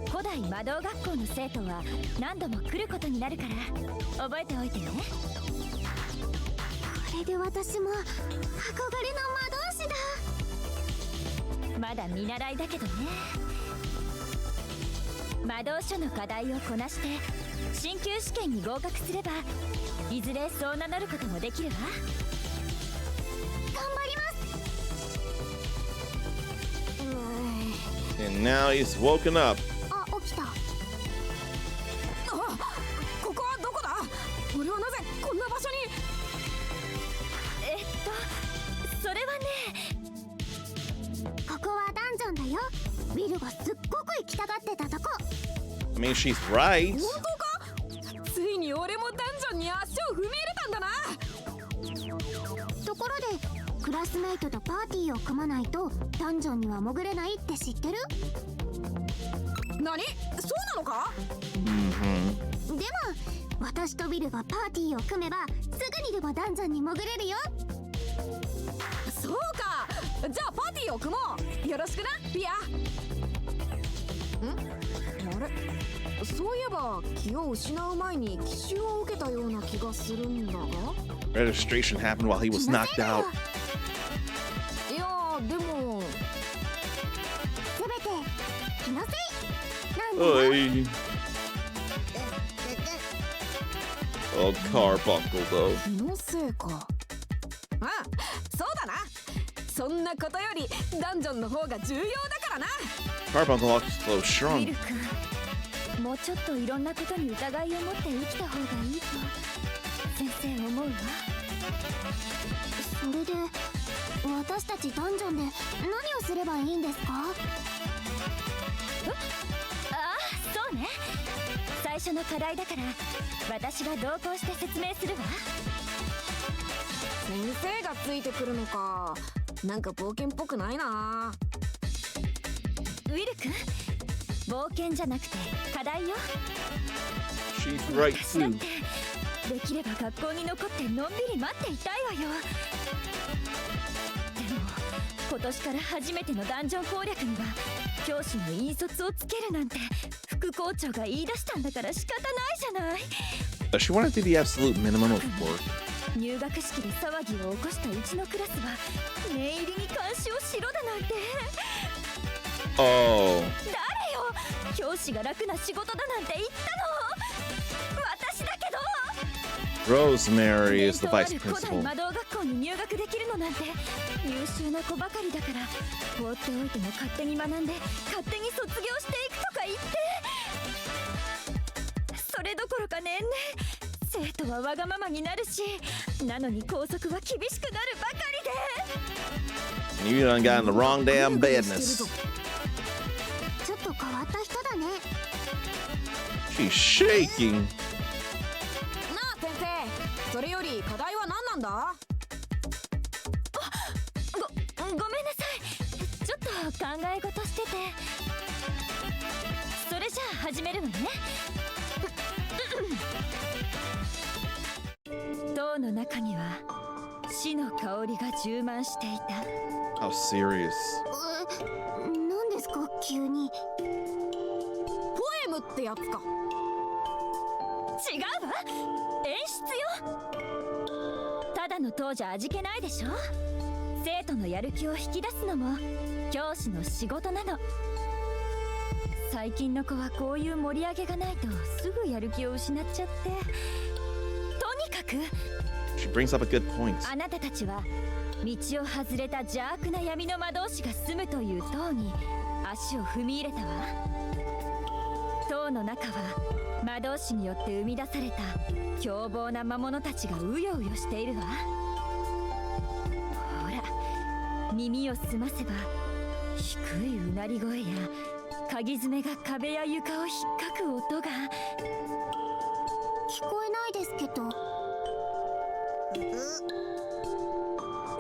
古代魔導学校の生徒は何度も来ることになるから覚えておいてね。これで私も憧れの魔導士だ。まだ見習いだけどね。魔導書の課題をこなして進級試験に合格すれば、いずれそう名乗ることもできるわ。頑張ります。 And now he's woken up. あ、起きた。あ、ここはどこだ？俺はなぜこんな場所に？それはね、ここはダンジョンだよ。ウィルがすっごく行きたがってたとこ。 I mean, she's right. 本当か？ついに俺もダンジョンに足を踏み入れたんだな。ところで、クラスメイトとパーティーを組まないとダンジョンには潜れないって知ってる？何？そうなのか？ Mm-hmm. でも私とビルがパーティーを組めばすぐにでもダンジョンに潜れるよ。そうか、じゃあパーティーを組もう。よろしくなフィア。あれ、そういえば気を失う前に奇襲を受けたような気がするんだが。 Registration happened while he was knocked out. いやーでもせめて気のせいなんだよ。 Oy. Oh, carbuncle though. 気のせいか。ああ、そうだな。そんなことよりダンジョンの方が重要だからな。 Carbuncle looks so ウィ strong. ル君、もうちょっといろんなことに疑いを持って生きた方がいいと先生思うわ。それで私たちダンジョンで何をすればいいんですか？ああ、そうね。最初の課題だから私が同行して説明するわ。先生がついてくるのか。なんか冒険っぽくないな。ウィル君、冒険じゃなくて課題よ。 She's right 私だっ too. てできれば学校に残ってのんびり待っていたいわよ。でも今年から初めてのダンジョン攻略には教師の引率をつけるなんて副校長が言い出したんだから仕方ないじゃない。 She wanted to do the absolute minimum of work. 入学式で騒ぎを起こしたうちのクラスは念入りに監視をしろだなんて。 Oh. 誰よ、教師が楽な仕事だなんて言ったの。私だけど。 Rosemary is the 伝統あ vice る古代 principal. 魔導学校に入学できるのなんて優秀な子ばかりだから放っておいても勝手に学んで勝手に卒業していくとか言って。それどころか年々生徒はわがままになるし、なのに校則は厳しくなるばかりで。 You done got in the wrong damn badness. ちょっと変わった人だね。 She's shaking. なあ先生、それより課題は何なんだ？ごめんなさい。ちょっと考え事してて。それじゃあ始めるわね。塔の中には死の香りが充満していた。 How serious? 何ですか急に。ポエムってやつか。違うわ、演出よ。ただの塔じゃ味気ないでしょ。生徒のやる気を引き出すのも教師の仕事なの。最近の子はこういう盛り上げがないとすぐやる気を失っちゃって。とにかく She brings up a good point. あなたたちは道を外れた邪悪な闇の魔導士が住むという塔に足を踏み入れたわ。塔の中は魔導士によって生み出された凶暴な魔物たちがうようよしているわ。ほら、耳を澄ませば低いうなり声や鍵爪が壁や床を引っかく音が。聞こえないですけど。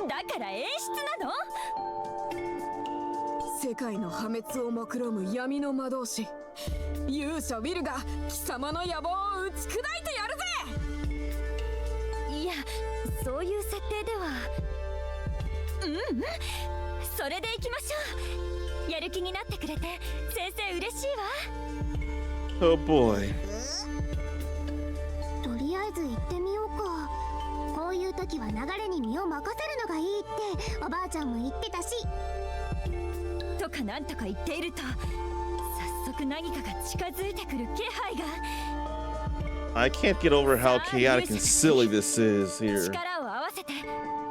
だから演出なの。世界の破滅を目論む闇の魔導士勇者ウィルが貴様の野望を打ち砕いてやるぜ。いや、そういう設定では。それでいきましょう。やる気になってくれて先生嬉しいわ。 Oh boy. とりあえず行ってみようか。こういう時は流れに身を任せるのがいいっておばあちゃんも言ってたし。とかなんとか言っていると早速何かが近づいてくる気配が。 I can't get over how chaotic and silly this is here. 力を合わせて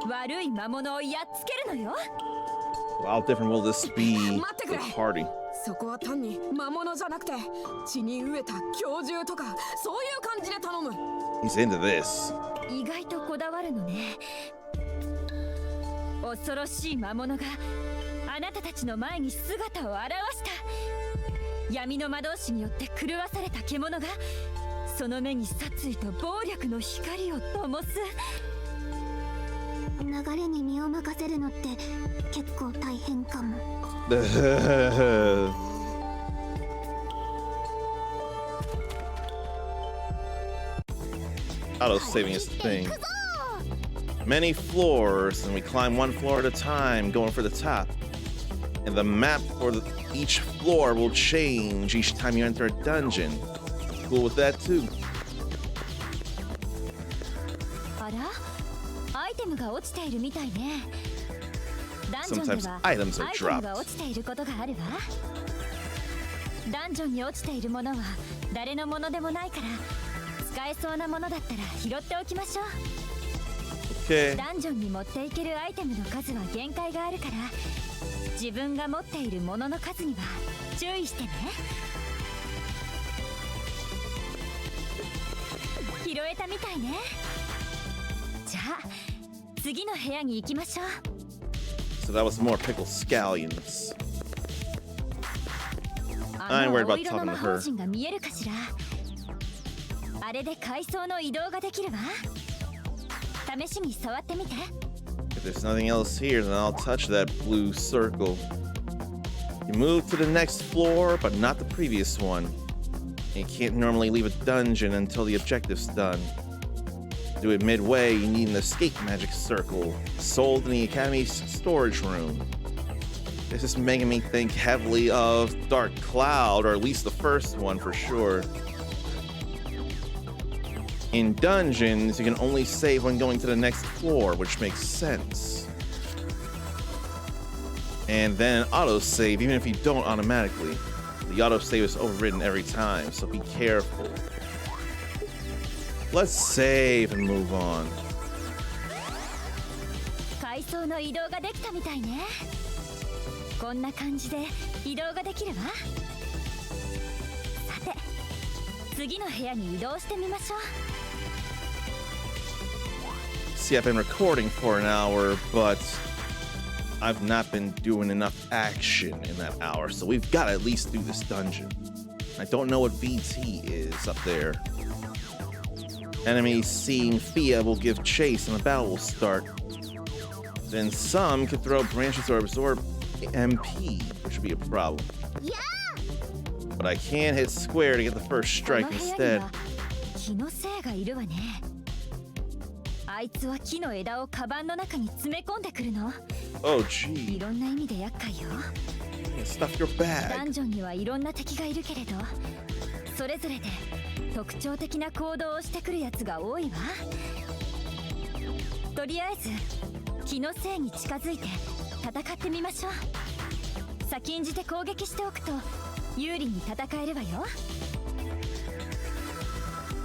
悪い魔物をやっつけるのよ。 How different will this be 待ってく for れ the party? そこは単に魔物じゃなくて血に飢えた狂獣とかそういう感じで頼む。 He's into this. 意外とこだわるのね。恐ろしい魔物があなたたちの前に姿を現した。闇の魔導士によって狂わされた獣がその目に殺意と暴力の光を灯す。流れに身を任せるのって結構大変かも。auto-saving is the thing. Many floors, and we climb one floor at a time, going for the top. And the map for each floor will change each time you enter a dungeon. Cool with that too. あら、アイテムが落ちているみたいね。ダンジョン Sometimes では items ア are イテム dropped. が落ちていることがあるわ。ダンジョンに落ちているものは誰のものでもないから使えそうなものだったら拾っておきましょう。 Okay. ダンジョンに持っていけるアイテムの数は限界があるから自分が持っているものの数には注意してね。拾えたみたいね。じゃあ次の部屋に行きましょう。 So that was more pickled scallions. あ I'm worried の about お色の talking to 魔 her. 法陣が見えるかしら。あれで階層の移動ができるわ。試しに触ってみて。 If there's nothing else here, then I'll touch that blue circle. You move to the next floor, but not the previous one. You can't normally leave a dungeon until the objective's done. To do it midway, you need an escape magic circle, sold in the Academy's storage room. This is making me think heavily of Dark Cloud, or at least the first one for sure. In dungeons, you can only save when going to the next floor, which makes sense. And then autosave, even if you don't automatically. The autosave is overridden every time, so be careful. Let's save and move on. 階層の移動ができたみたいね。こんな感じで移動ができるわ。さて、次の部屋に移動してみましょう。 See, I've been recording for an hour, but I've not been doing enough action in that hour, so we've got to at least do this dungeon. I don't know what BT is up there. Enemies seeing Fia will give chase and the battle will start. Then some could throw branches or absorb MP, which would be a problem. But I can hit square to get the first こ strike の部屋に instead. は気のせいがいるわね。あいつは木の枝をカバンの中に詰め込んでくるの。 Oh, い gee. ろんな意味で厄介よ。 Stuff your ダ bag. ンジョンにはいろんな敵がいるけれど、それぞれで特徴的な行動をしてくるやつが多いわ。とりあえず気のせいに近づいて戦ってみましょう。先んじて攻撃しておくと有利に戦えるわよ。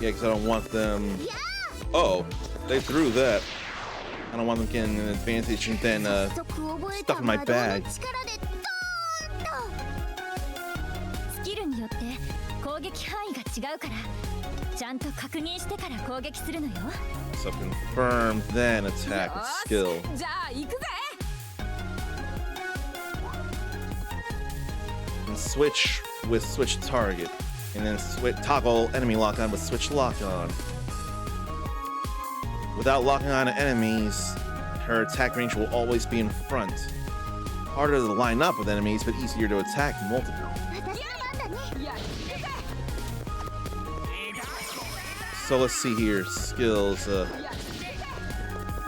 Yeah, because I don't want them. Oh, they threw that. I don't want them getting an advantage and then stuck in my bag. スキルによって攻撃範囲が違うからちゃんと確認してから攻撃するのよ。 So confirm, then attack with skill. じゃあ行くぜ。 And switch with switch target. And then toggle enemy lock on with switch lock on. Without locking on to enemies, her attack range will always be in front. Harder to line up with enemies, but easier to attack multiple. いや行くぜ。 So let's see here. Skills.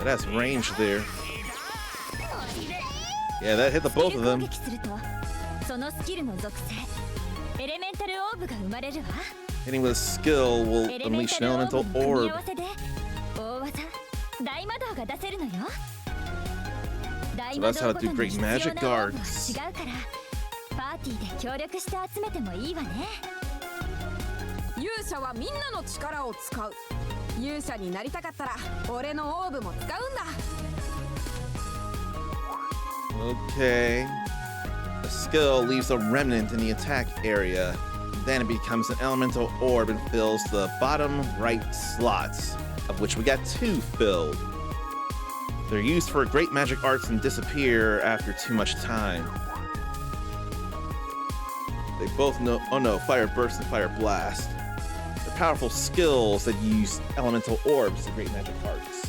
It has range there. Yeah, that hit the スキ both ル of 攻 them. 撃するとそのスキルの属性エレメンタルオーブが生まれるわ。 Hitting with a skill will エレメン unleash タ an ルオーブ elemental の組み orb. 合わせで大技大魔導が出せるのよ。大魔 that's how 導 to ご do とに great 必要な magic オーブは arts. 違うからパーティーで協力して集めてもいいわね。勇者はみんなの力を使う。勇者になりたかったら俺のオーブも使うんだ。 Okay. The skill leaves a remnant in the attack area. Then it becomes an elemental orb and fills the bottom right slots, of which we got 2 filled. They're used for great magic arts and disappear after too much time. They both know. Oh no, Fire Burst and Fire Blast. They're powerful skills that use elemental orbs to great magic arts.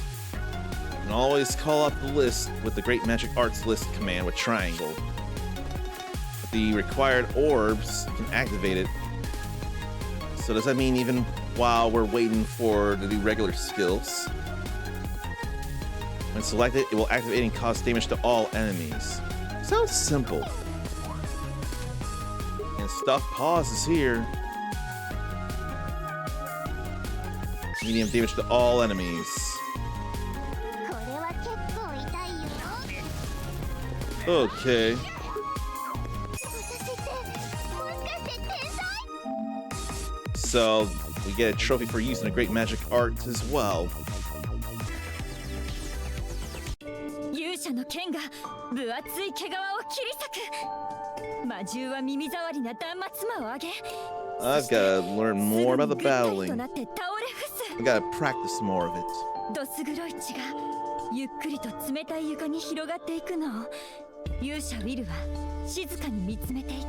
And always call up the list with the Great Magic Arts list command with triangle. With the required orbs, you can activate it. So does that mean even while we're waiting for the new regular skills. When selected, it will activate and cause damage to all enemies. Sounds simple. And stuff pauses here. Medium damage to all enemies. これは結構痛いよ。 Okay. 先生、もしかして天才？ So we get a trophy for using the Great Magic art as well. 勇者の剣が分厚い毛皮を切り裂く。魔獣は耳障りな断末魔を上げ。 I've gotta learn more about the battling. となって倒れ伏す。 I gotta practice more of it. どす黒い血がゆっくりと冷たい床に広がっていくのを勇者ウィルは静かに見つめていた。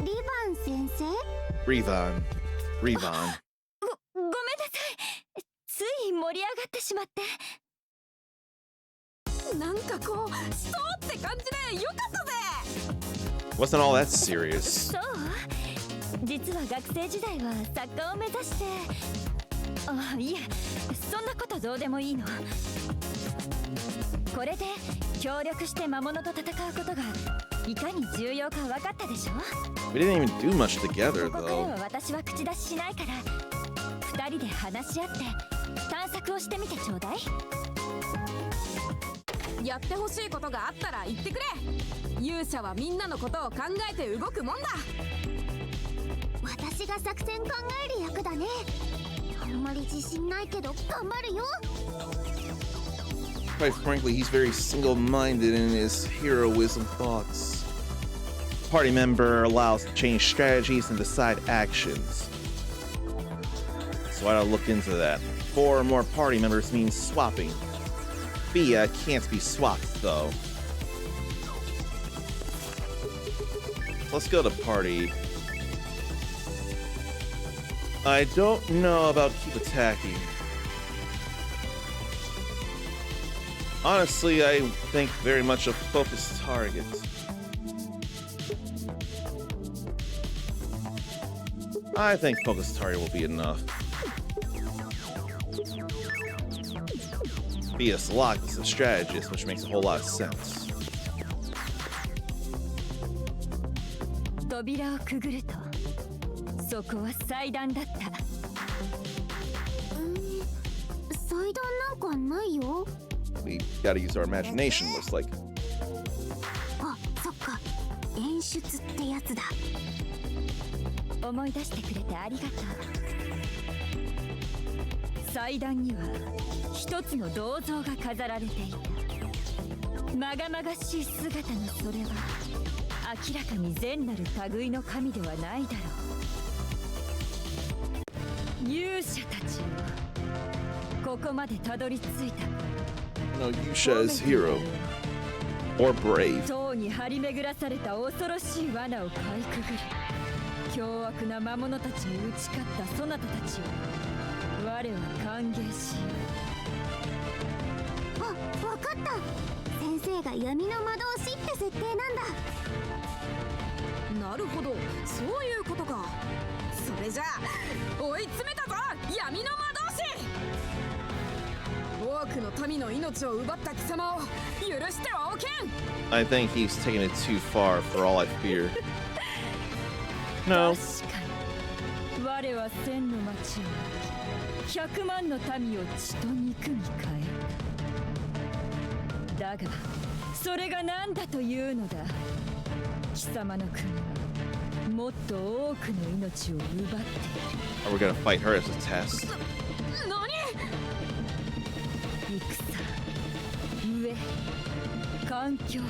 リヴァン先生？ Revon. ごめんなさい。つい盛り上がってしまって。なんかこうそうって感じでよかったぜ。 Wasn't all that serious. そう？実は学生時代は作家を目指して。あ、いえ、そんなことどうでもいいの。これで協力して魔物と戦うことがいかに重要か分かったでしょ。 We didn't even do much together ここから though. は私は口出ししないから二人で話し合って探索をしてみてちょうだい。やってほしいことがあったら言ってくれ。勇者はみんなのことを考えて動くもんだ。私が作戦考える役だね。あんまり自信ないけど頑張るよ。 Quite frankly, he's very single-minded in his heroism thoughts. Party member allows to change strategies and decide actions. So I gotta look into that. 4 or more party members means swapping. Fia can't be swapped though. Let's go to party. I don't know about keep attacking. Honestly, I think very much a focused target. I think focused target will be enough. BS Lock is a strategist, which makes a whole lot of sense. 扉をくぐるとそこは祭壇だった。祭壇なんかないよ。 We gotta use our imagination, looks like. あ、そっか。演出ってやつだ。思い出してくれてありがとう。祭壇には一つの銅像が飾られていた。まがまがしい姿のそれは明らかに善なる類の神ではないだろう。勇者たちよ、ここまでたどり着いた。 No, Yusha is hero. Or brave. 塔に張り巡らされた恐ろしい罠をかいくぐり、凶悪な魔物たちに打ち勝ったそなたたちを我は歓迎しよあ、わかった。先生が闇の魔導士って設定なんだ。なるほど、そういうことか。それじゃあ追い詰めたぞ、闇の魔導士。多くの民の命を奪った貴様を許してはおけん。 I think he's taking it too far for all I fear. う。 No. 確かに我は千の町を100万の民を血と肉に変えた。だがそれが何だというのだ。貴様の国はもっと多くの命を奪っている。 Are we gonna fight her as a test? 何？戦、飢え、環境破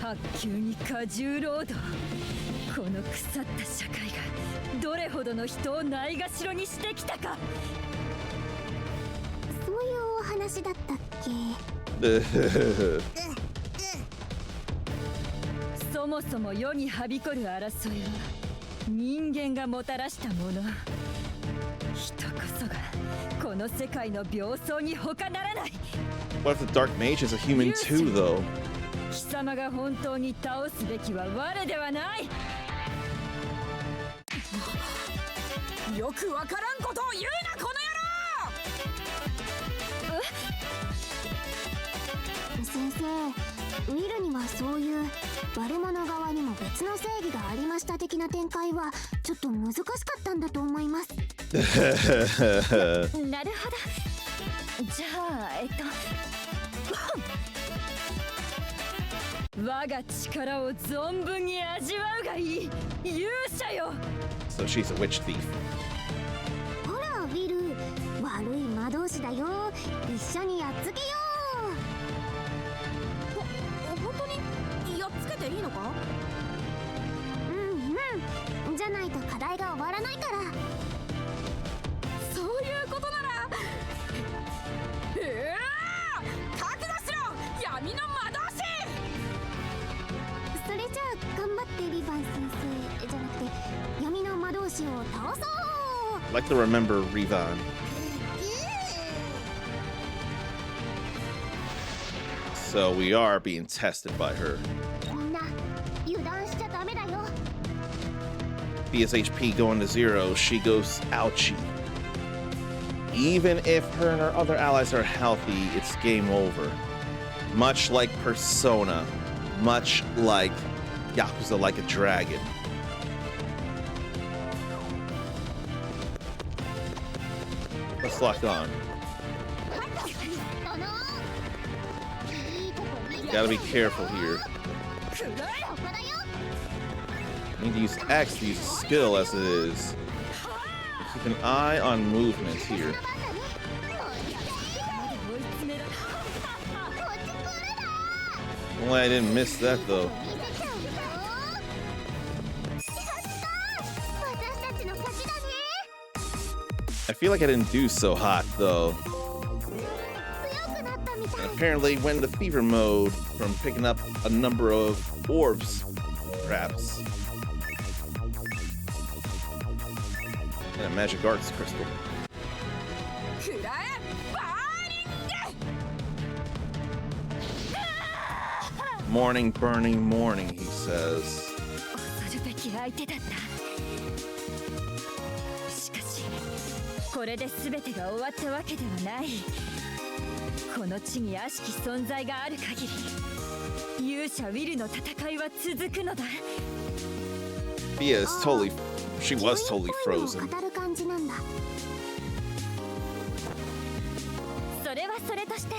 壊、発給に過重労働。この腐った社会がどれほどの人をないがしろにしてきたか。そういうお話だったっけ？そもそも世にはびこる争いは人間がもたらしたもの。人こそがこの世界の病巣に他ならない。 What if the Dark Mage is a human too, though? 貴様が本当に倒すべきは我ではない。よくわからんことを言うなこの先生、ウィルにはそういう悪者側にも別の正義がありました的な展開はちょっと難しかったんだと思います。なるほど。じゃあ我が力を存分に味わうがいい勇者よ。 So she's a witch thief. ほらウィル、悪い魔導士だよ。一緒にやっつけよ本当にやっつけていいのか？う。じゃないと課題が終わらないから。そういうことなら覚悟しろ闇の魔導士。それじゃあ頑張ってリヴァン先生じゃなくて闇の魔導士を倒そう。 I'd like to remember Rivan. So we are being tested by her. みんな油断しちゃダメだよ。 Fia's HP going to 0, she goes ouchie. Even if her and her other allies are healthy, it's game over. Much like Persona, much like Yakuza Like a Dragon. Let's lock on. Gotta be careful here. Need to use X to use skill as it is. Keep an eye on movement here. Only I didn't miss that though. I feel like I didn't do so hot though. And apparently went into fever mode from picking up a number of orbs, perhaps. And a magic arts crystal. Morning, burning morning, he says. 恐るべき相手だった。しかしこれで全てが終わったわけではない。この地に悪しき存在がある限り勇者ウィルの戦いは続くのだ。 Fia is totally, she was totally frozen. 語る感じなんだ。それはそれとして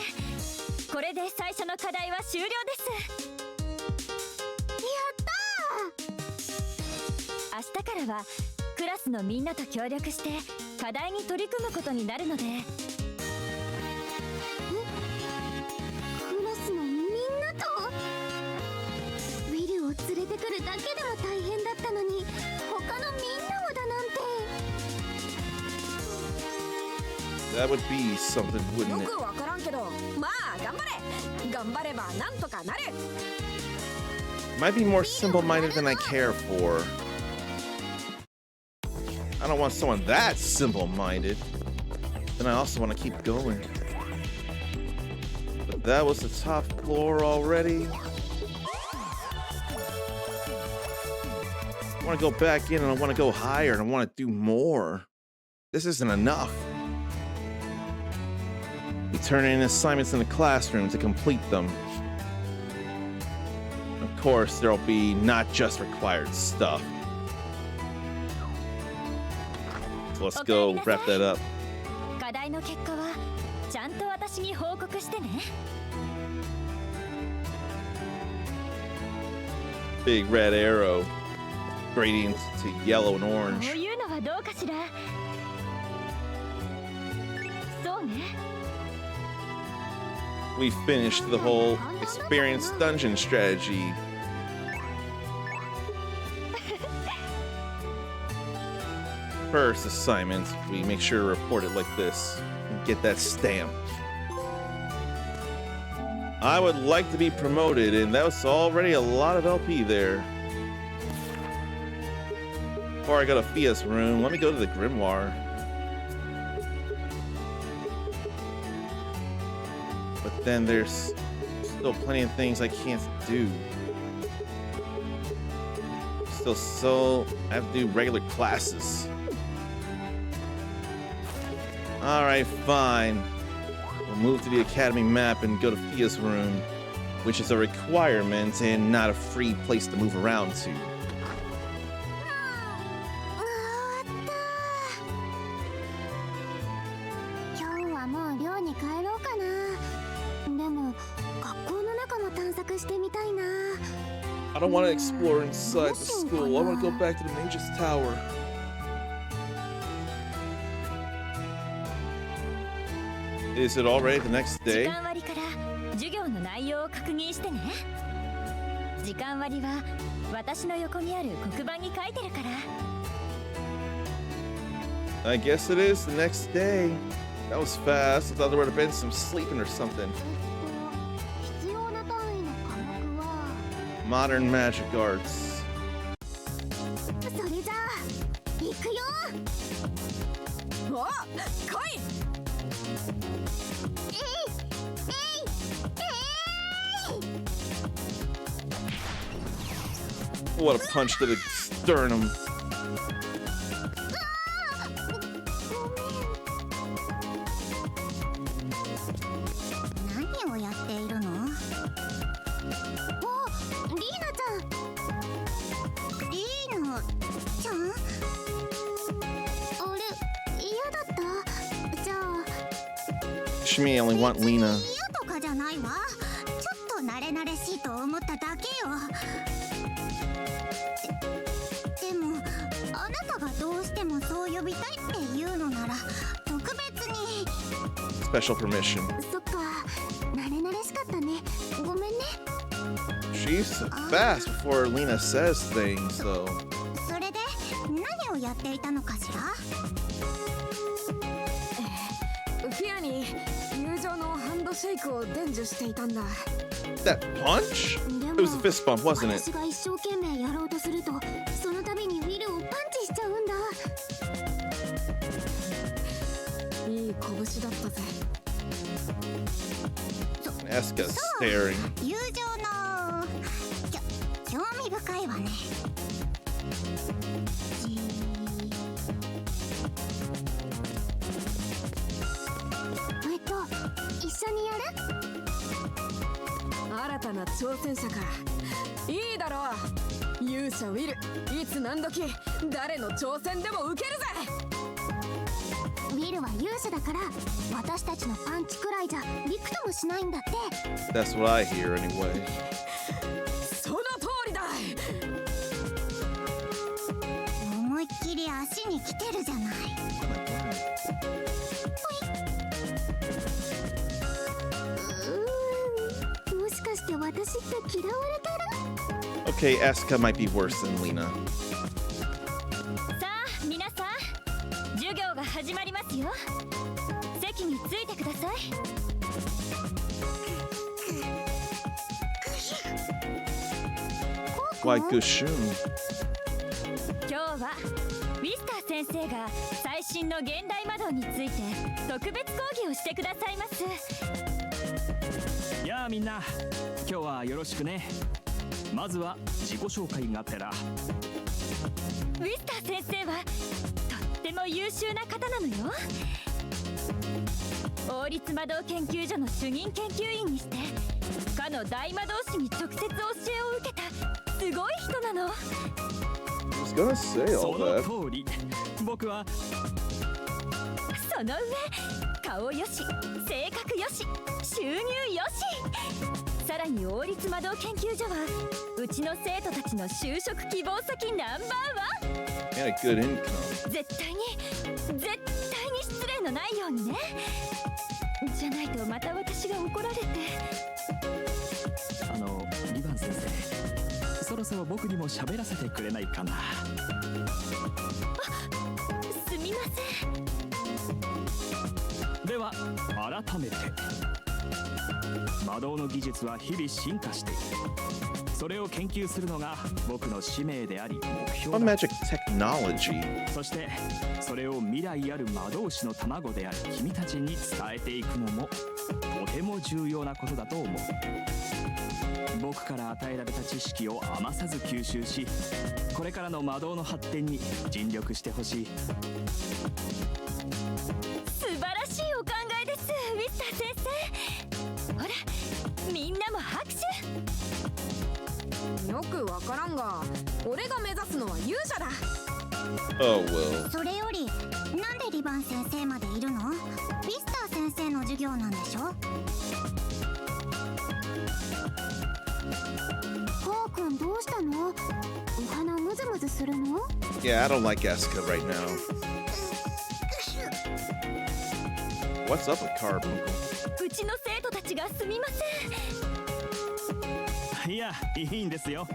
これで最初の課題は終了です。明日からはクラスのみんなと協力して課題に取り組むことになるので。クラスのみんなと？ウィルを連れてくるだけでも大変だったのに他のみんなをだなんて。 That would be something, wouldn't よ it? くわからんけど、まあ頑張れ。頑張ればなんとかなる。 Might be more simple-minded than I care for. I don't want someone that simple-minded. Then I also want to keep going. But that was the top floor already. I want to go back in and I want to go higher and I want to do more. This isn't enough. We turn in assignments in the classroom to complete them. Of course, there'll be not just required stuff. So let's go wrap that up. 課題の結果はちゃんと私に報告してね。 Big red arrow. Gradient to yellow and こう orange. いうのはどうかしら。そうね。 We finished the whole experience dungeon strategy. First assignment, we make sure to report it like this and get that stamp. I would like to be promoted, and that was already a lot of LP there. Before I go to Fia's room, let me go to the grimoire. But then there's still plenty of things I can't do. I have to do regular classes. Alright, fine. We'll move to the academy map and go to Fia's room, which is a requirement and not a free place to move around to. 今日はもう寮に帰ろうかな。でも学校の中も探索してみたいな。 I don't want to explore inside the school. I want to go back to the Mage's Tower. Is it already the next 時 day? 間割から授業の内容を確認してね。時間割は私の横にある黒板に書いてるから。 I guess it is the next day. That was fast. I thought there would have been some sleeping or something. 必要な単位の科目は Modern magic arts. それじゃあ行くよ。お、来い。 What a punch to the sternum. 何をやっているの？お、リーナちゃん。リーナちゃん？あれ、嫌だった？じゃあ。 She may only want Lena. 嫌とかじゃないわ。ちょっと慣れ慣れしいと思っただけよ。でも、あなたがどうしてもそう呼びたいって言うのなら、特別に。 Special permission. そっか、慣れ慣れしかったね。ごめんね。 She's fast before Lena says things, though. それで何をやっていたのかしら？フィアに友情のハンドシェイクを伝授していたんだ。 That punch? It was a fist bump, wasn't it? 私が一生懸命やろうとすると、その度にウィルをパンチしちゃうんだ。いい拳だったぜ。 Asuka staring. 友情の興味深いわね。一緒にやる？新たな挑戦者か。いいだろう。勇者ウィル、いつ何時誰の挑戦でも受けるぜ。ウィルは勇者だから、私たちのパンチくらいじゃびくともしないんだって。 That's what I hear anyway. その通りだ。思いっきり足に来てるじゃない。もしかして私って嫌われてる？ Okay, Asuka might be worse than Lena. さあ皆さん、授業が始まりますよ。席についてください。 Why Gushun? 今日はウィスター先生が最新の現代魔導について特別講義をしてくださいます。やあみんな、今日はよろしくね。まずは自己紹介がてら。ウィスター先生はとっても優秀な方なのよ。王立魔導研究所の主任研究員にして、かの大魔導士に直接教えを受けたすごい人なの。 I was gonna say そ all の that. 通り、僕はその上、顔よし、性格よし、収入よし。さらに王立魔導研究所はうちの生徒たちの就職希望先ナンバーワン。 And a good income. 絶対に失礼のないようにね。じゃないとまた私が怒られて。リヴァン先生、そろそろ僕にも喋らせてくれないかな。すみません。では改めて、魔導の技術は日々進化している。それを研究するのが僕の使命であり目 What 標だ。 magic technology? そしてそれを未来ある魔導士の卵である君たちに伝えていくのもとても重要なことだと思う。僕から与えられた知識を余さず吸収し、これからの魔導の発展に尽力してほしい。素晴らだ。 Oh well. それよりなんでリバン先生までいるの？ミスター先生の授業なんでしょ？こうくんどうしたの？お花ムズムズするの？ Yeah, I don't like Asuka right now. What's up with Carbuncle? うちの生徒たちがすみません。いや、いいんですよ。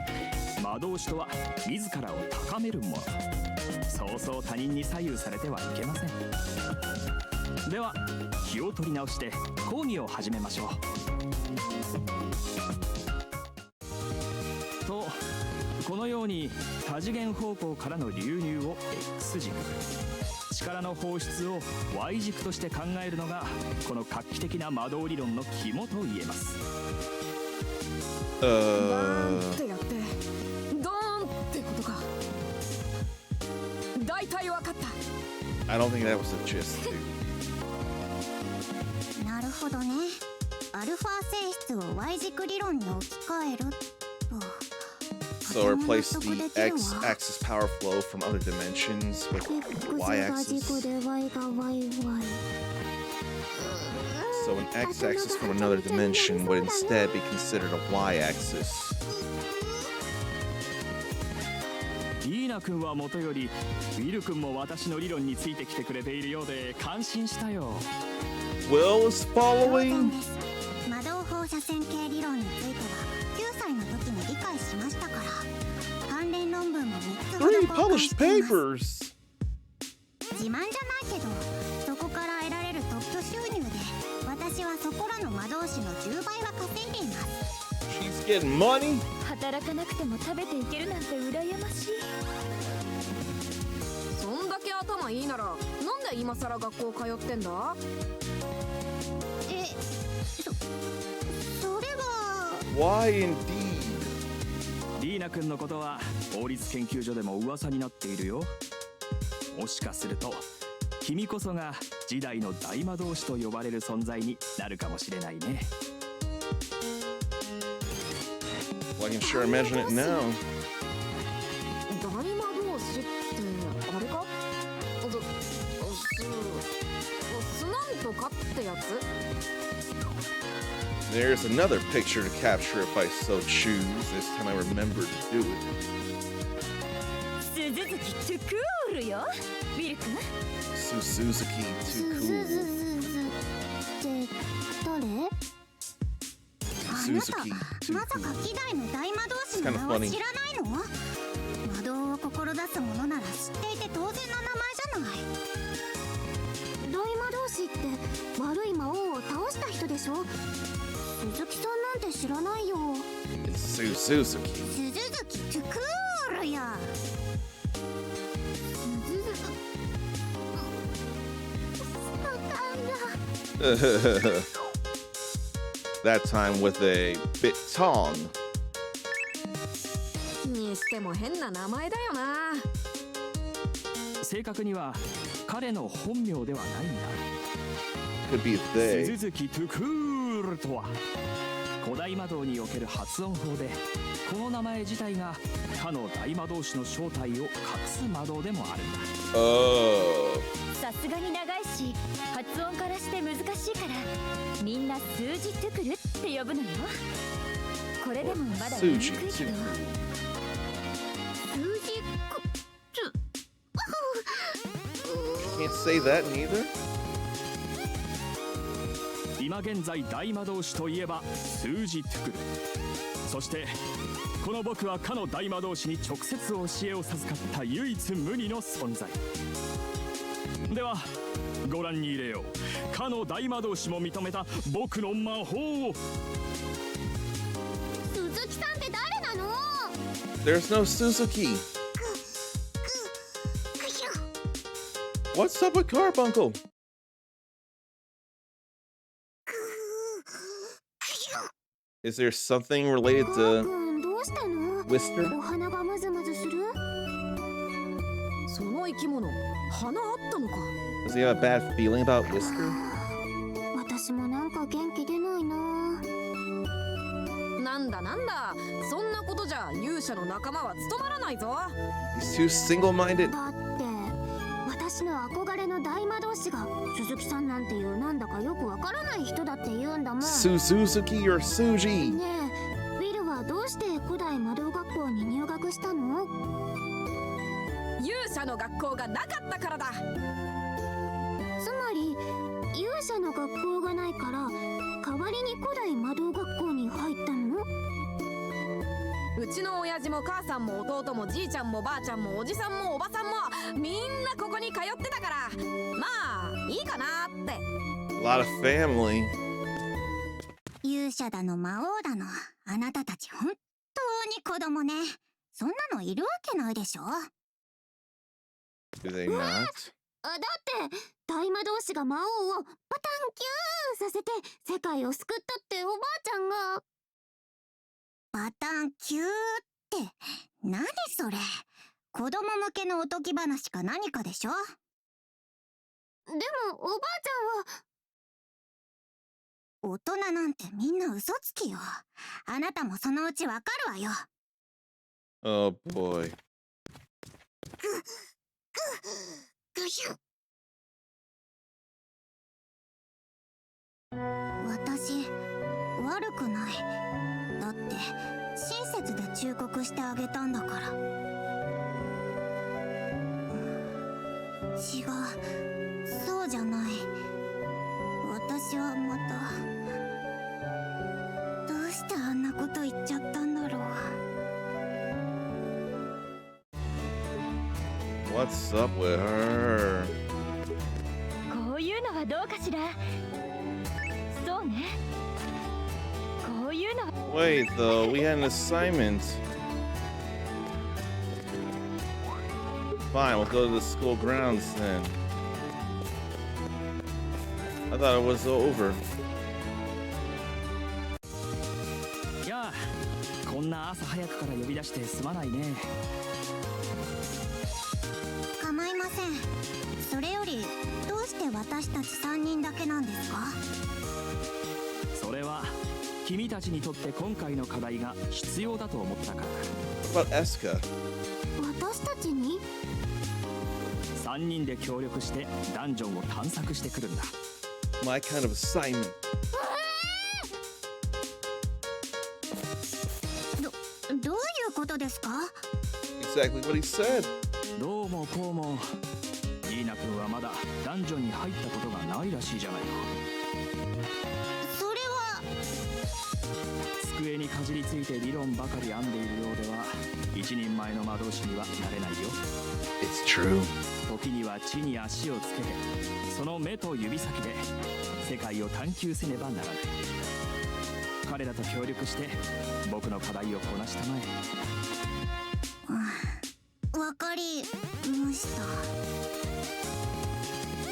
魔導士とは自らを高めるもの。そうそう他人に左右されてはいけません。では気を取り直して講義を始めましょう。とこのように多次元方向からの流入を X 軸、力の放出を Y 軸として考えるのがこの画期的な魔導理論の肝と言えます。バーンってやってドーンってことか。大体わかった。 I don't think that was the gist, dude. なるほどね。アルファ性質を Y 軸理論に置き換えると。 So replace the X-axis power flow from other dimensions with Y-axis. So an X-axis from another dimension would instead be considered a Y-axis. イーナ君はもとよりウィル君も私の理論についてきてくれているようで感心したよ。 Will is following. 魔導放射線系理論については9歳の時に理解しましたから、関連論文も3つほど 3公開し published ています。 papers. 自慢じゃないけど、そこから得られる特許収入で私はそこらの魔導士の10倍は稼いでいます。 She's getting money. 働かなくても食べていけるなんて羨ましい。そんだけ頭いいならなんで今さら学校通ってんだ？それは Why indeed? リーナ君のことは法律研究所でも噂になっているよ。もしかすると君こそが時代の大魔導士と呼ばれる存在になるかもしれないね。 Well, I can sure imagine it now. 大魔導士ってあれか？スなんとかってやつ？ There's another picture to capture if I so choose. This time I remember to do it. 鈴月トゥクールよ、ウィル君。 Suzuki, too cool. って誰？あなた Suzuki, ま too さか cool. 希代の大魔導士の名は知らないの？魔導を志す者なら知っていて当然の名前じゃない。大魔導士って悪い魔王を倒した人でしょ？鈴木さんなんて知らないよ。 It's Suzuki. 鈴月トゥクールや。That time with a bit tongue. にしても変な名前だよな。正確には彼の本名ではないんだ。 Could be they. 鈴月トゥクールとは古代魔導における発音法で、この名前自体が他の大魔導士の正体を隠す魔導でもあるんだ。 Oh. さすがに長いし発音からして難しいからみんな数字トゥクルって呼ぶのよ。これでもまだ言いにくいけど、数字Can't say that neither. 今現在大魔導士といえば数字トゥクル。そしてこの僕はかの大魔導士に直接教えを授かった唯一無二の存在。ではご覧に入れよう。かの大魔導士も認めた僕の魔法を。鈴木さんって誰なの？ There's no Suzuki. What's up with Carbuncle? Is there something related く to んどうしたの？ Whisker? お花がムズムズする？その生き物花あったのか？ Does he have a bad feeling about Whisker? 私もなんか元気出ないな。なんだそんなことじゃ勇者の仲間は務まらないぞ。 He's too single-minded. だって私の憧れの大魔導士が鈴木さんなんていうなんだかよくわからない人だって言うんだもん。 Suzuki or Suji. ねえ、ウィルはどうして古代魔導学校に入学したの？勇者の学校がなかったからだ。つまり勇者の学校がないから代わりに古代魔導学校に入ったの？うちの親父も母さんも弟もじいちゃんもばあちゃんもおじさんもおばさんもみんなここに通ってたから、まあいいかなって。 A lot of family. 勇者だの魔王だの、あなたたち本当に子供ね。そんなのいるわけないでしょ。 Do they not? だって大魔導士が魔王をパタンキューさせて世界を救ったっておばあちゃんが。パタンキューって何それ？子供向けのおとぎ話か何かでしょ。でもおばあちゃんは大人なんてみんな嘘つきよ。あなたもそのうちわかるわよ。 Oh boy. ぐしゅ。私悪くない。だって親切で忠告してあげたんだから。違う、そうじゃない。私はまたどうしてあんなこと言っちゃったんだろう。 What's up with her? こういうのはどうかしら。そうね、こういうのは。 Wait, though, we had an assignment. Fine, we'll go to the school grounds then. I thought it was over. やあ、こんな朝早くから呼び出してすまないね。構いません。それよりどうして私たち3人だけなんですか？それは君たちにとって今回の課題が必要だと思ったから。 What about Eska? 私たちに3人で協力してダンジョンを探索してくるんだ。 My kind of assignment. どういうことですか？ Exactly what he said. どうもこうも、リーナ君はまだダンジョンに入ったことがないらしいじゃないか。それは机にかじりついて理論ばかり編んでいるようでは一人前の魔導士にはなれないよ。 It's true. 時には地に足をつけてその目と指先で世界を探求せねばならない。彼らと協力して僕の課題をこなしたまえ。わかりました。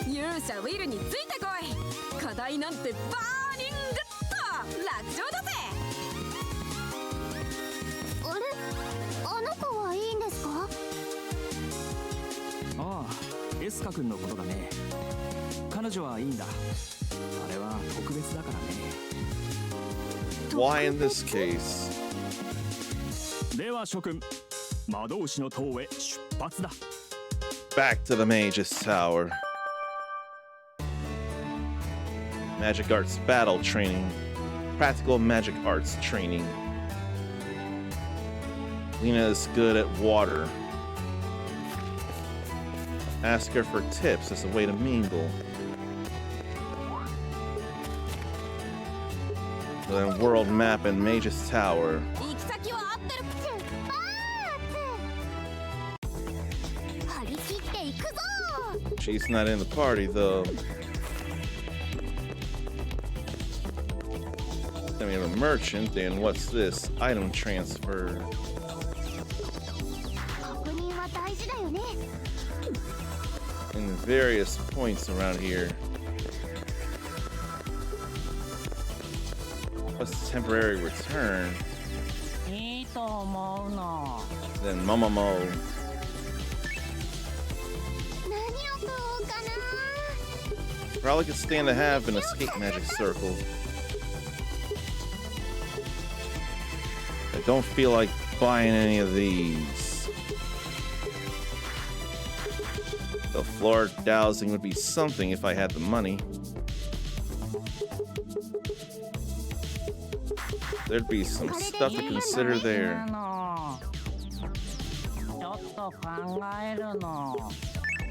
勇者ウィルについてこい。課題なんてバーニングっと楽勝だぜ。あれ、あの子はいいんですか？ああ、エスカ君のことだね。彼女はいいんだ。あれは特別だからね。 Why in this case? では諸君、魔導士の塔へ出発だ。 Back to the Mage's Tower. Magic Arts Battle Training. Practical Magic Arts Training. Lena is good at water. Ask her for tips as a way to mingle. Then world map and Mage's Tower. 行き先は合ってる。張り切っていくぞ。 She's not in the party though. I mean, a merchant, and what's this? Item transfer. 確認は大事だよね。 In various points around here. What's temporary return? いいと思うの。 Then Momomo. 何を買おうかな。 Probably could stand to have an escape magic circle. I don't feel like buying any of these. The floor dowsing would be something if I had the money. There'd be some stuff to consider there. ちょっと考えるの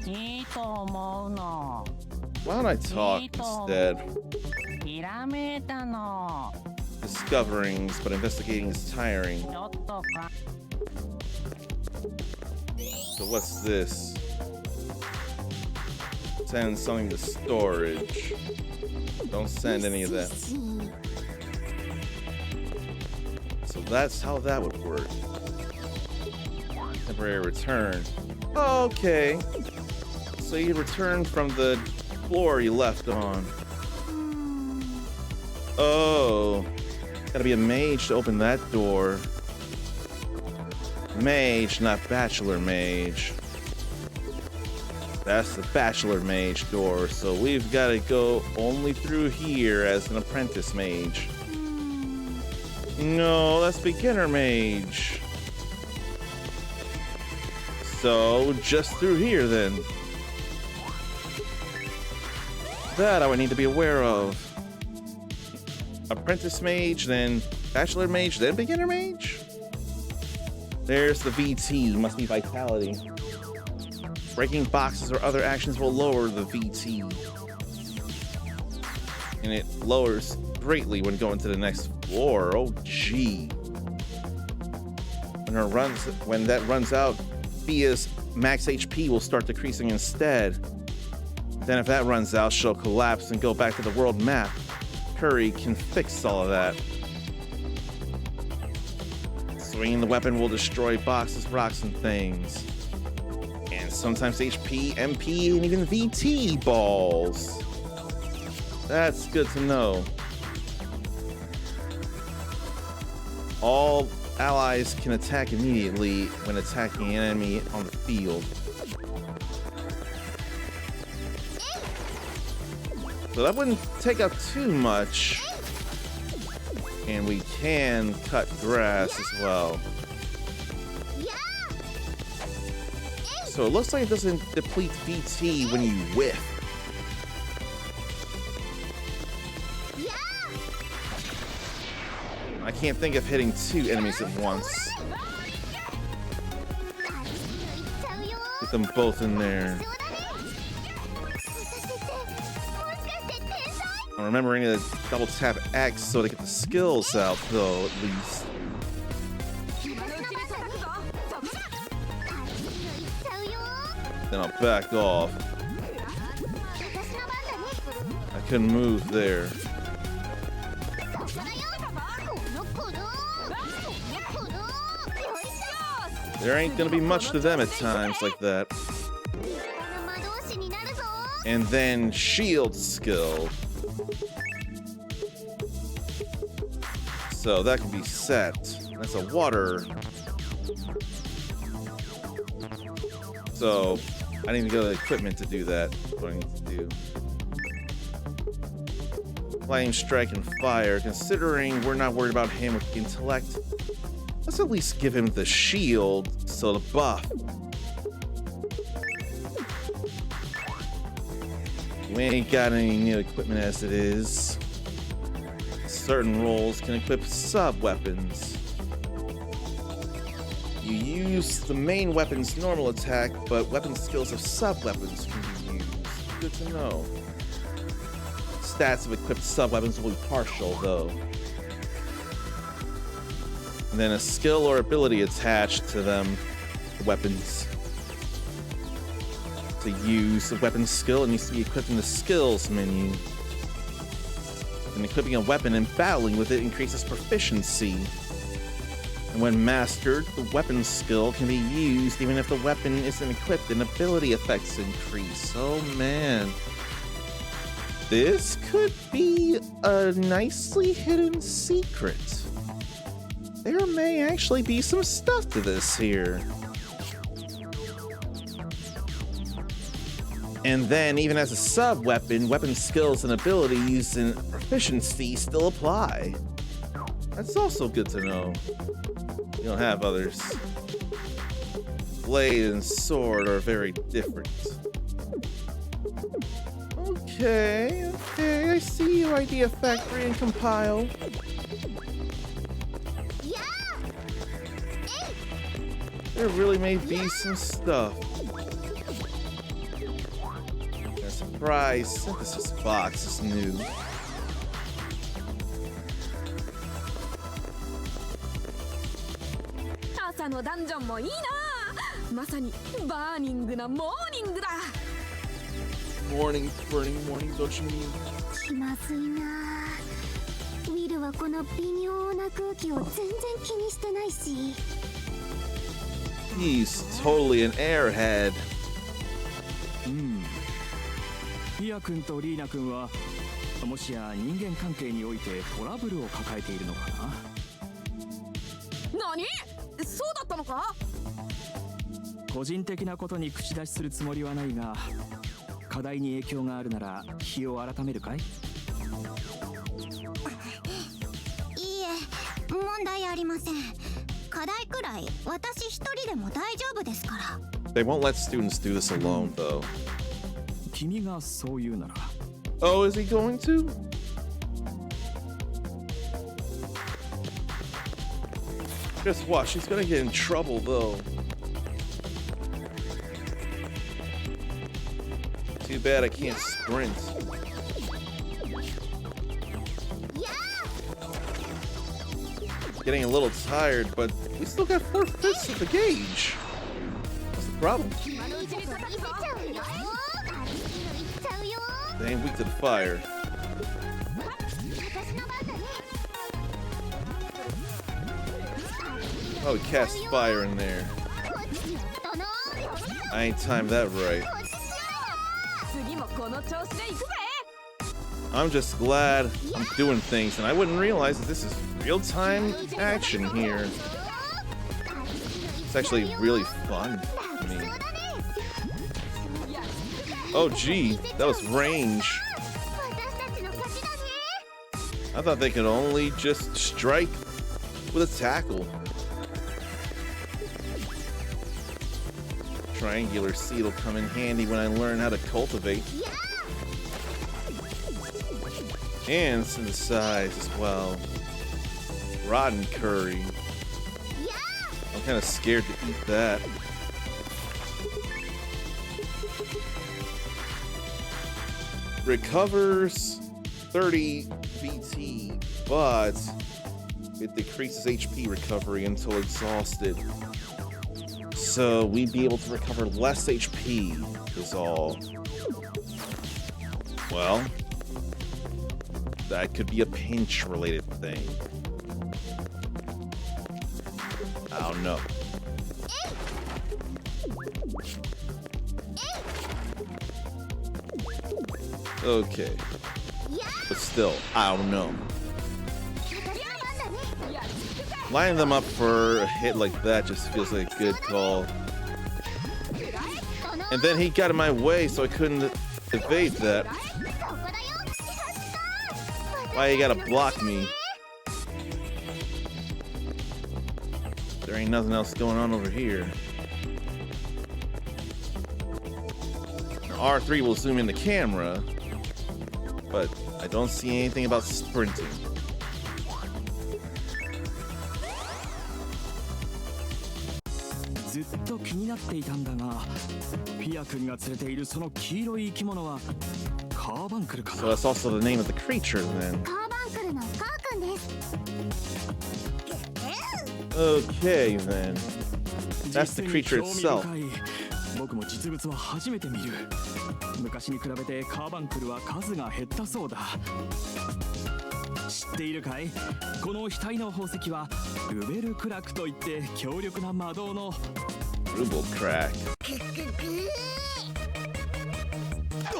いいと思うの Why don't I talk instead? ひらめいたの Discoverings, but investigating is tiring. ちょっとか So what's this? Send something to storage. Don't send any of that. So that's how that would work. Temporary return. Okay. So you return from the floor you left on. Oh. Gotta be a mage to open that door. Mage, not bachelor mage. That's the bachelor mage door, so we've got to go only through here as an apprentice mage. No, that's beginner mage. So, just through here then. That I would need to be aware of. Apprentice mage, then bachelor mage, then beginner mage? There's the VT, must be vitality. Breaking boxes or other actions will lower the VT. And it lowers greatly when going to the next floor. Oh gee. When that runs out, Fia's max HP will start decreasing instead. Then if that runs out, she'll collapse and go back to the world map. Curry can fix all of that. Swinging the weapon will destroy boxes, rocks, and things. And sometimes HP, MP, and even VT balls. That's good to know. All allies can attack immediately when attacking an enemy on the field. So that wouldn't take up too much. And we can cut grass as well. So it looks like it doesn't deplete VT when you whiff. I can't think of hitting two enemies at once. Get them both in there. I'm remembering to double tap X so to get the skills out though, at least. Then I'll back off. I couldn't move there. There ain't gonna be much to them at times like that. And then shield skill. So that can be set. That's a water. So I need to go to the equipment to do that. That's what I need to do. Flame, strike, and fire. Considering we're not worried about him with intellect, let's at least give him the shield, so the buff. We ain't got any new equipment as it is. Certain roles can equip sub-weapons. You use the main weapon's normal attack, but weapon skills of sub-weapons can be used. Good to know. Stats of equipped sub-weapons will be partial, though. And then a skill or ability attached to them, weapons. To use a weapon skill, it needs to be equipped in the skills menu. And equipping a weapon and battling with it increases proficiency. And when mastered, the weapon skill can be used even if the weapon isn't equipped and ability effects increase. Oh man. This could be a nicely hidden secret. There may actually be some stuff to this here. And then, even as a sub-weapon, weapon skills and abilities and proficiency still apply. That's also good to know. You don't have others. Blade and sword are very different. Okay, I see you, Idea Factory and Compile. There really may be some stuff. A surprise synthesis box is new. 朝のダンジョンもいいな。まさにバーニングなモーニングだ。 Morning, burning morning, don't you mean? 気まずいな。ウィルはこの微妙な空気を全然気にしてないし。 He's totally an airhead. フィア君とリーナ君はもしや人間関係においてトラブルを抱えているのかな。何？そうだったのか？個人的なことに口出しするつもりはないが、課題に影響があるなら日を改めるかい？いいえ、問題ありません。課題くらい私一人でも大丈夫ですから。 They won't let students do this alone, though. 君がそう言うなら。 Oh, is he going to? Just watch, she's gonna get in trouble, though. Too bad I can't sprint. Getting a little tired, but we still got 4/5 of the gauge. What's the problem? They ain't weak to the fire. Oh, he cast fire in there. I ain't timed that right. I'm just glad I'm doing things, and I wouldn't realize that this is real-time action here. It's actually really fun to me. Oh gee, that was range. I thought they could only just strike with a tackle. Triangular seed will come in handy when I learn how to cultivate. And synthesize as well. Rotten curry. I'm kind of scared to eat that. Recovers 30 VT, but it decreases HP recovery until exhausted. So we'd be able to recover less HP is all. Well, that could be a pinch related thing. I don't know. Okay. But still, I don't know. Lining them up for a hit like that just feels like a good call. And then he got in my way, so I couldn't evade that. Why you gotta block me? There ain't nothing else going on over here. R3 will zoom in the camera, but I don't see anything about sprinting. So that's also the name of the creature then. Okay then. That's the creature itself. 僕も実物は初めて見る。昔に比べてカーバンクルは数が減ったそうだ。知っているかい？この額の宝石はルベルクラクといって強力な魔導の。ルベルクラク。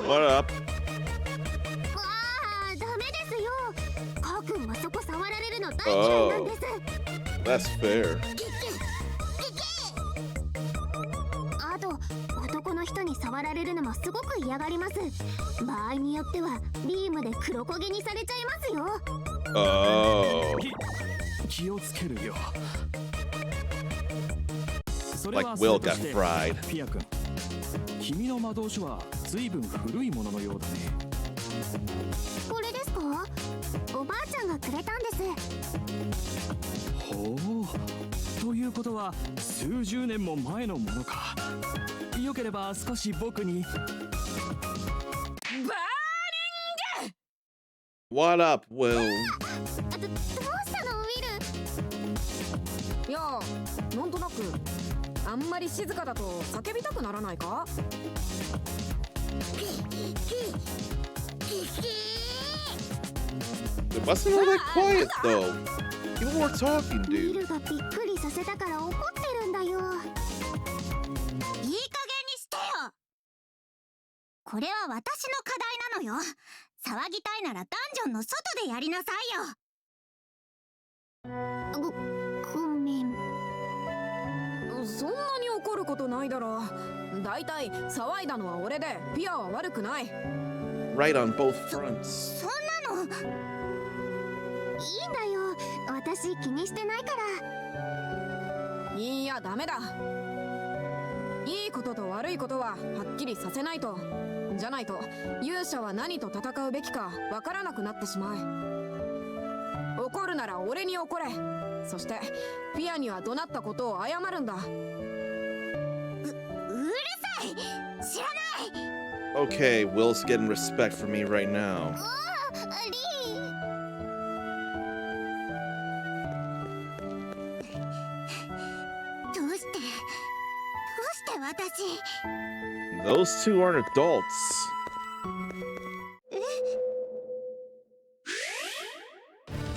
What up? わあ、ダメですよ。カー君はそこ触られるの大嫌いなんです。That's fair. あと、男の人に触られるのもすごく嫌がります。場合によってはビームで黒焦げにされちゃいますよ。気をつけるよ。それ Like は Will それと got して fried. フィア君、君の魔導書は随分古いもののようだね。これですか？おばあちゃんがくれたんです。ほう、ということは数十年も前のものか。よければ少し僕に。What up, Will? どうしたのウィル？いや、なんとなくあんまり静かだと叫びたくならないか？It wasn't all that quiet though. People were talking, ウィ dude. ルがびっくりさせたから怒ってるんだよ。いい加減にしてよ。これは私の課題なのよ。騒ぎたいならダンジョンの外でやりなさいよ。ごめん。そんなに怒ることないだろう。だいたい騒いだのは俺で、ピアは悪くない。 Right on both fronts. そんなのいいんだよ。私気にしてないから。いや、ダメだ。いいことと悪いことははっきりさせないと。じゃないと勇者は何と戦うべきかわからなくなってしまう。怒るなら俺に怒れ。そしてピアには怒鳴ったことを謝るんだ。うるさい。知らない。 Okay, Will's getting respect from me right now. リー。どうして私。 Those two aren't adults.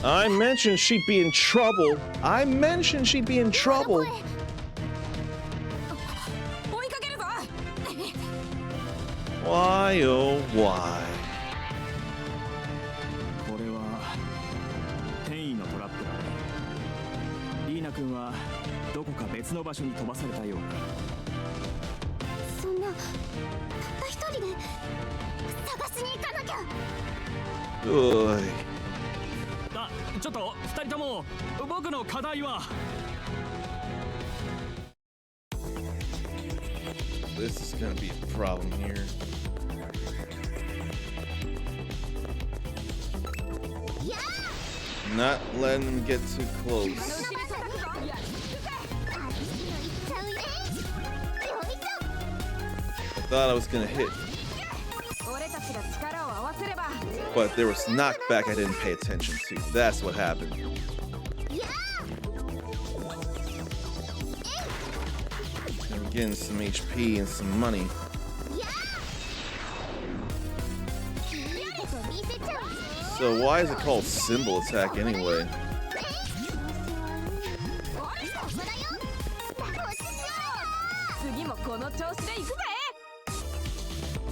I mentioned she'd be in trouble. I mentioned she'd be in trouble. 追いかけるぞ。 Why, oh, why? これは転移のトラップだね。リーナ君はどこか別の場所に飛ばされたようだ。そんなたった一人で探しに行かなきゃ。 Ugh. あ、ちょっと二人とも僕の課題は。 This is gonna be a problem here. Not letting them get too close. I thought I was gonna hit, 俺たちが力を合わせれば。 but there was knockback I didn't pay attention to. That's what happened. I'm getting some HP and some money. So why is it called symbol attack anyway?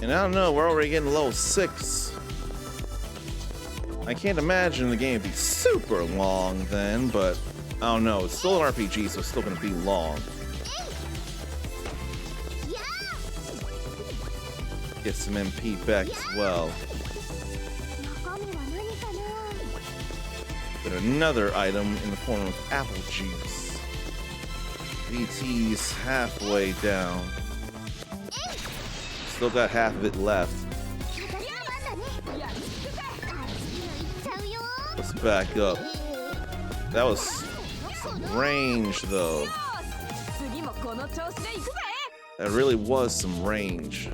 And I don't know, we're already getting level 6. I can't imagine the game would be super long then, but I don't know, it's still an RPG, so it's still gonna be long. Get some MP back as well. But another item in the form of apple juice. VT's halfway down. Still got half of it left. Let's back up. That was some range though. That really was some range.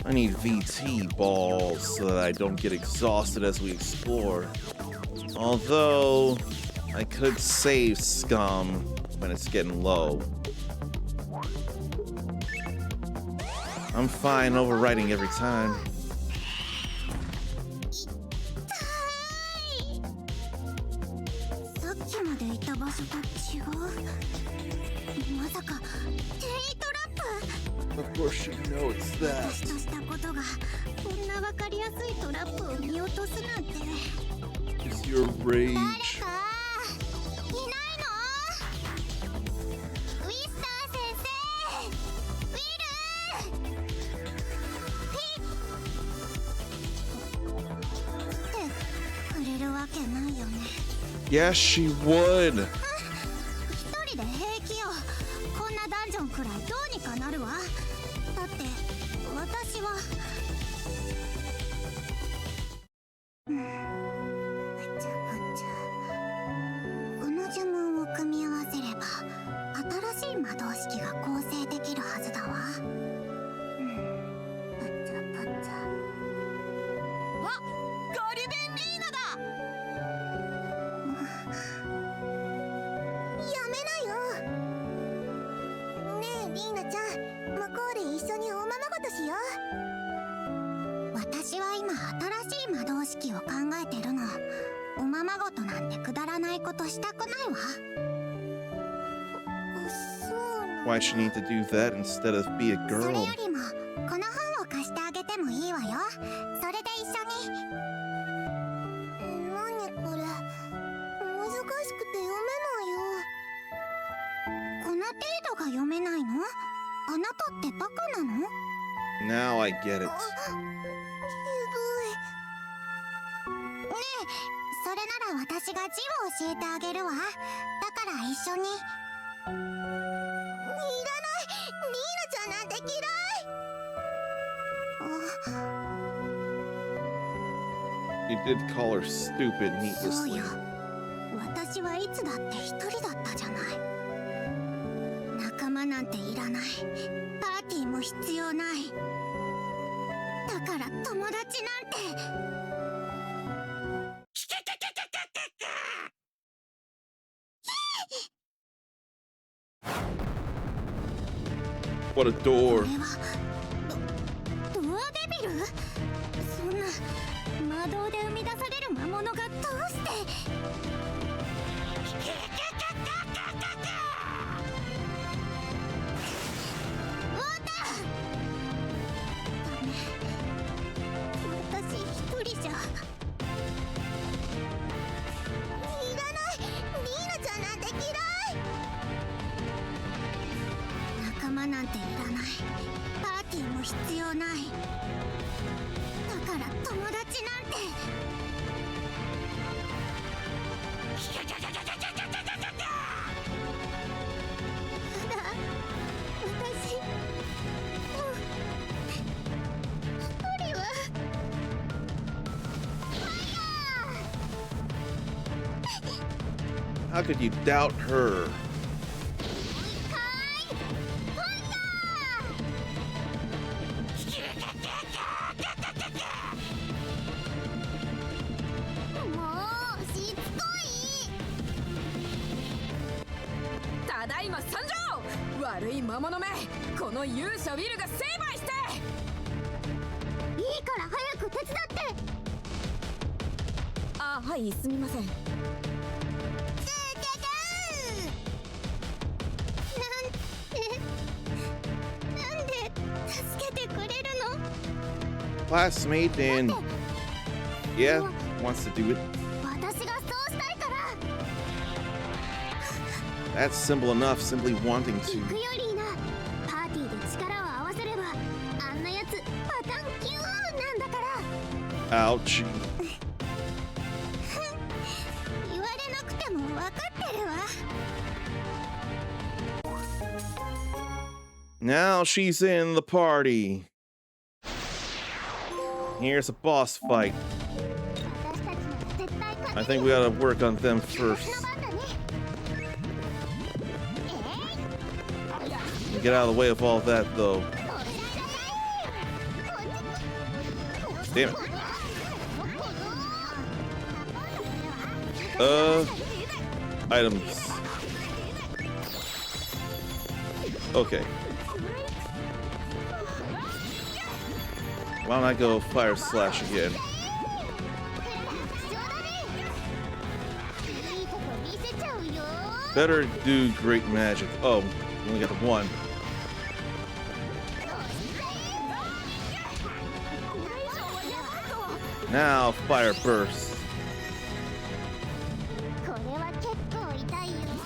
I need VT balls so that I don't get exhausted as we explore. Although, I could save scum when it's getting low. I'm fine overwriting every time. Of course you know it's that. It's your rage. Yes, she would. 一人で平気よ。こんなダンジョンくらいどうにかなるわ。だって私はこの呪文を組み合わせれば新しい魔導式が構成できるはずだわ。あ、ガリベンリーナだ。やめなよ。ねえリーナちゃん、向こうで一緒におままごとしよう。私は今新しい魔導式を考えてるの。おままごとなんてくだらないことしたくないわ。そうなの。 Why she need to do that instead of be a それ girl? よりもこの本を貸してあげてもいいわよ。それで一緒に。何これ、難しくて読めないよ。この程度が読めないの？あなたってバカなの？ Now I get it. ひどい。ねえ、それなら私が字を教えてあげるわ。だから一緒に。いらない。リーナちゃんなんて嫌い。You did call her stupid そう needlessly. よ。私はいつだって一人だったじゃない。仲間なんていらない。パーティーも必要ない。だから友達なんて。What a door. これはドアデビル？そんな魔導で生み出される魔物がどうして私一人じゃ。いらない。リーナちゃんなんて嫌い。仲間なんていらない。パーティーも必要ない。だから友達なんて。ただ私もう一人は。How could you doubt her? もうしつこい。ただいま参上。悪い魔物め、この勇者ウィルが成敗して。いいから早く手伝って。あ、はい、すみません。なんで助けてくれるの？ Classmate and yeah, wants to do it. 私がそうしたいから。 That's simple enough, simply wanting 行く to. よリーナ。パーティーで力を合わせればあんなやつパタンキューなんだから。 Ouch. 言われなくても分かってるわ。 Now she's in the party. Here's a boss fight. 私たちなら絶対勝てる。 I think we gotta work on them 私 first. の番だね。 Get out of the way of all that, though. Damn it. Items. Okay. Why don't I go Fire Slash again? Better do Great Magic. Oh, we only got the one. Now Fire Burst.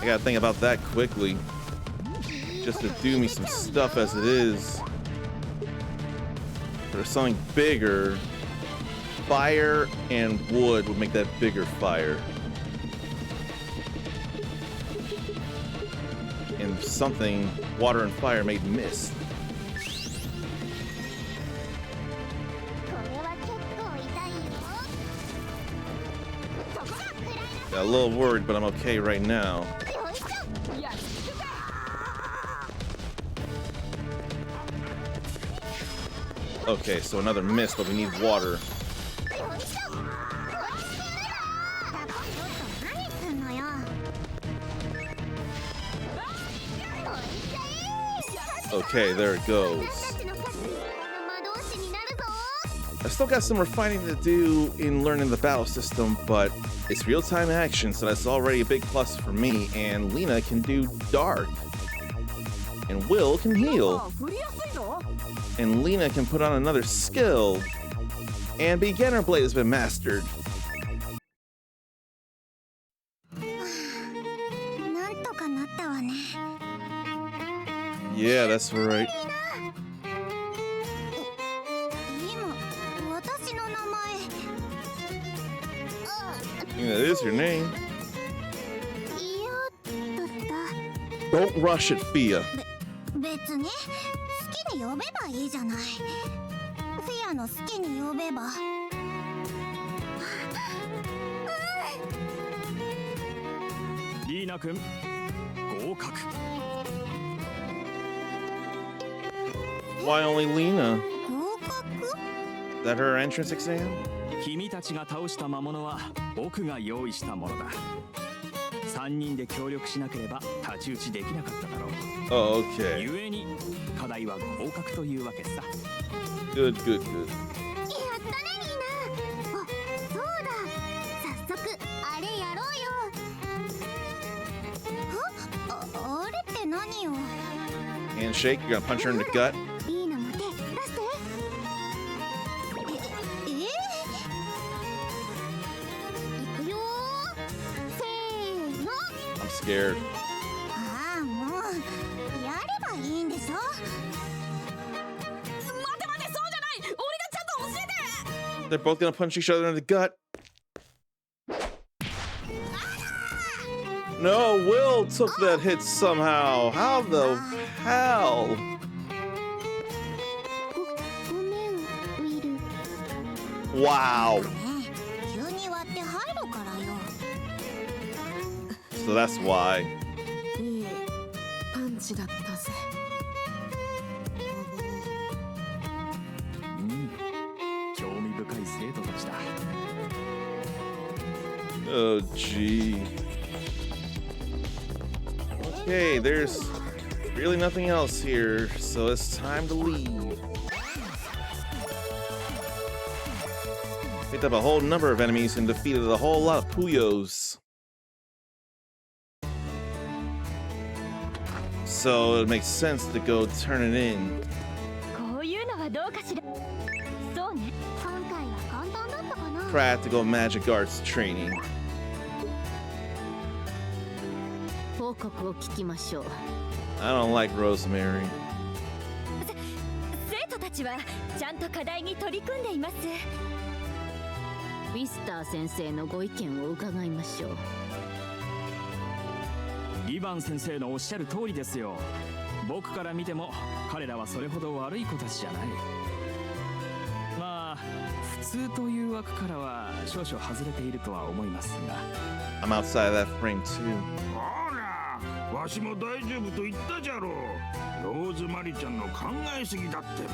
I gotta think about that quickly. Just to do me some stuff as it is. There's something bigger. Fire and wood would make that bigger fire. something water and fire made mist. これは結構痛いよ。 Got a little worried, but I'm okay right now. よいしょ。やっつけた。 Okay, so another mist, but we need water. よいしょ。何すんのよ。 Okay, there it goes. I still got some refining to do in learning the battle system, but it's real-time action, so that's already a big plus for me, and Lena can do dark. And Will can heal. 振りやすいぞ。 And Lena can put on another skill. And Beginner Blade has been mastered. なんとかなったわね。 Yeah, that's right. 今、私の名前。 Yeah, that is your name. いやだった。 Don't rush it, Fia. 別に好きに呼べばいいじゃない。フィアの好きに呼べば。リーナ君合格。 Why only Lena? 合格？ Is that her entrance exam? 君たちが倒した魔物は僕が用意したものだ。3人で協力しなければ太刀打ちできなかっただろう。 Oh, okay. ゆえに課題は合格というわけさ。 Good, good, good. やったねリーナ。あ、そうだ。早速あれやろうよ。あれって何よ。 Handshake, you're gonna punch her in the gut. リーナも手出して。いくよ。せーの。 I'm scared. ああ、もうやればいいんでしょ。 待て待て、そうじゃない。俺がちゃんと教えて。 They're both gonna punch each other in the gut. No, Will took that hit somehow. How the hell? ごめん、ウィル。 Wow. ねえ、急に割って入るからよ。 So that's why. いいパンチだったぜ。興味深い生徒たちだ。 Oh, gee. Okay, there's really nothing else here, so it's time to leave. Picked up a whole number of enemies and defeated a whole lot of Puyos. So it makes sense to go turn it in. こういうのはどうかしら。そうね。今回は簡単だったかな。 Practical magic arts training. 報告を聞きましょう。 I don't like Rosemary. 生徒たちはちゃんと課題に取り組んでいます。ウィスター先生のご意見を伺いましょう。リバン先生のおっしゃる通りですよ。僕から見ても彼らはそれほど悪い子たちじゃない。まあ普通という枠からは少々外れているとは思いますが。 I'm outside of that frame too. ほら、わしも大丈夫と言ったじゃろう。ローズマリちゃんの考えすぎだって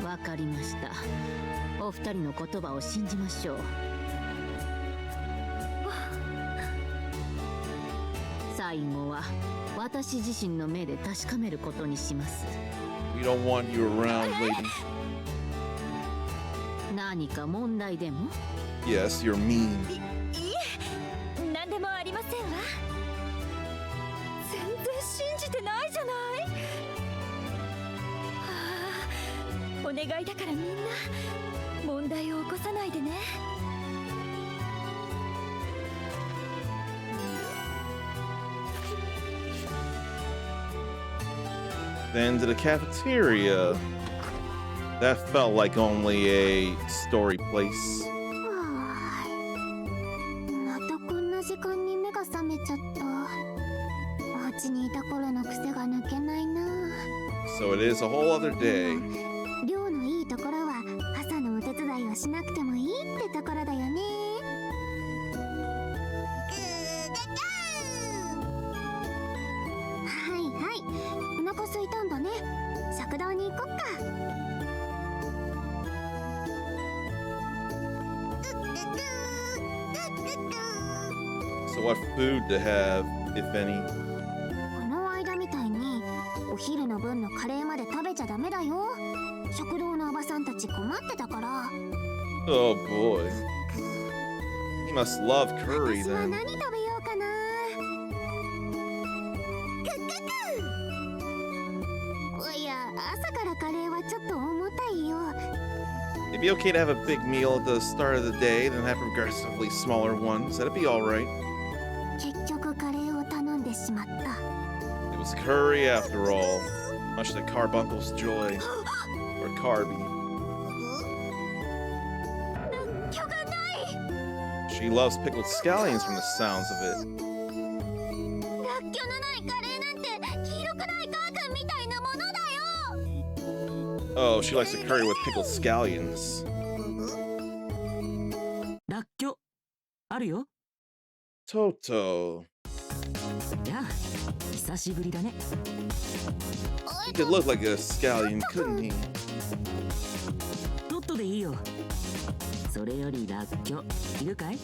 ば。わかりました。お二人の言葉を信じましょう。最後は私自身の目で確かめることにします。 We don't want you around, lady. 何か問題でも？ Yes, you're mean. いえ、何でもありませんわ。全然信じてないじゃない。はあ、お願いだからみんな問題を起こさないでね。 Then to the cafeteria. That felt like only a story place. またこんな時間に目が覚めちゃった。ちにいた頃の癖が抜けないな。 So it is a whole other day. 寮のいいところは朝のお手伝いをしなくてもいいってところだよね。はいはい、お腹空いたんだね。食堂に行こっか。 So what food to have, if any? この間みたいにお昼の分のカレーまで食べちゃダメだよ。食堂のおばさんたち困ってたから。 Oh boy. He must love curry 私は then. 何食べようかな。クックク。いや、朝からカレーはちょっと重たいよ。 It'd be okay to have a big meal at the start of the day, then have progressively smaller ones. That'd be alright. 結局カレーを頼んでしまった。 It was curry after all, much to Carbuncle's joy. Or Carby. 許可ない。 She loves pickled scallions from the sounds of it. らっきょのないカレーなんて黄色くないカー君みたいなものだよ。 Oh, she likes the curry with pickled scallions. らっきょあるよ。 Toto. やあ、久しぶりだね。 He could look like a scallion, couldn't he? トットでいいよ。それよりらっきょいるかい？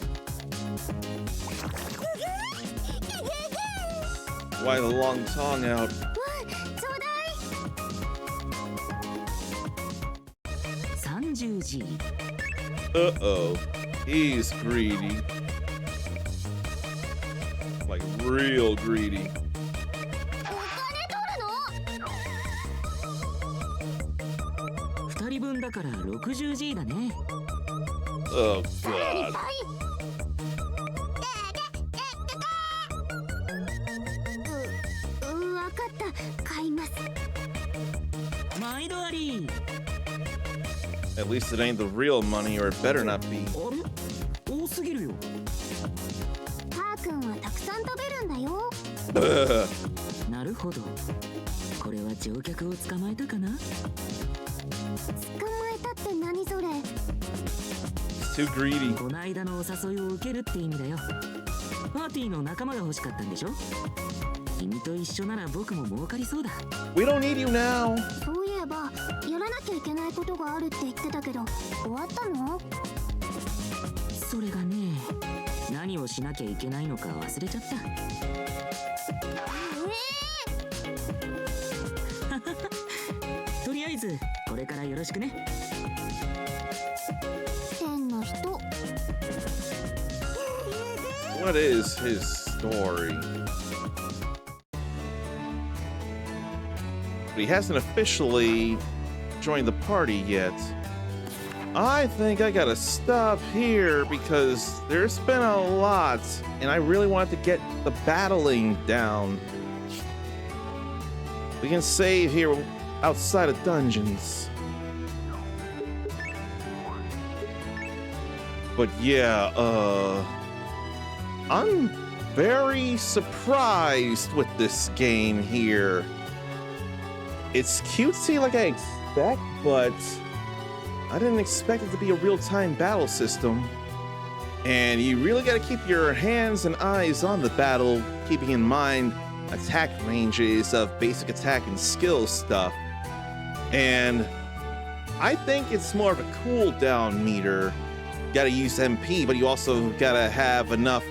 Why the long tongue out? ちょうだい。 30時。 Uh-oh. He's greedy. Like real greedy. お金取るの2人分だから60時だね。 Oh さらに god. 倍。わかった、買います。 毎度あり。 At least it ain't the real money, or it better not be. あれ？多すぎるよ。カー君はたくさん食べるんだよ。 Ugh. なるほど。これは乗客を捕まえたかな？捕まえたって何それ。 Too greedy. この間のお誘いを受けるって意味だよ。パーティーの仲間が欲しかったんでしょ？君と一緒なら僕も儲かりそうだ。 We don't need you now. そういえばやらなきゃいけないことがあるって言ってたけど、終わったの？それがね、何をしなきゃいけないのか忘れちゃった。とりあえずこれからよろしくね。変な人。 What is his story? But he hasn't officially joined the party yet. I think I gotta stop here because there's been a lot, and I really want to get the battling down. We can save here outside of dungeons. But yeah, I'm very surprised with this game here. It's cutesy like I expect, but I didn't expect it to be a real-time battle system. And you really gotta keep your hands and eyes on the battle, keeping in mind attack ranges of basic attack and skill stuff. And I think it's more of a cooldown meter. You gotta use MP, but you also gotta have enough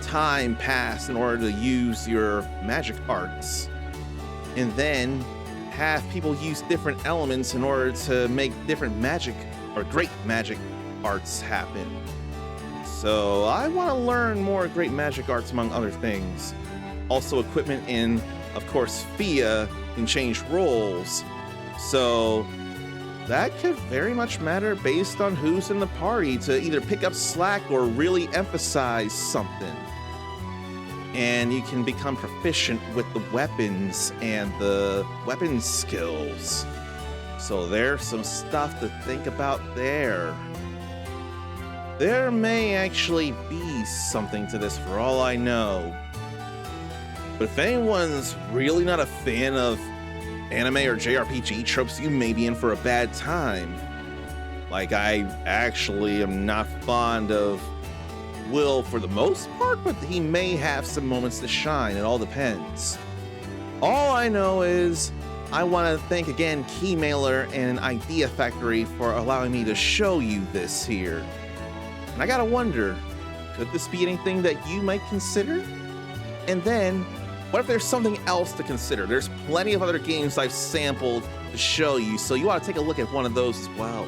time passed in order to use your magic arts. And then have people use different elements in order to make different magic or great magic arts happen. So I want to learn more great magic arts among other things. Also equipment in, of course, Fia can change roles. So that could very much matter based on who's in the party to either pick up slack or really emphasize something. And you can become proficient with the weapons and the weapon skills. So there's some stuff to think about there. There may actually be something to this for all I know. But if anyone's really not a fan of anime or JRPG tropes, you may be in for a bad time. Like, I actually am not fond of Will for the most part, but he may have some moments to shine. It all depends. All I know is I want to thank again Keymailer and Idea Factory for allowing me to show you this here. And I gotta wonder, could this be anything that you might consider? And then, what if there's something else to consider? There's plenty of other games I've sampled to show you, so you ought to take a look at one of those as well.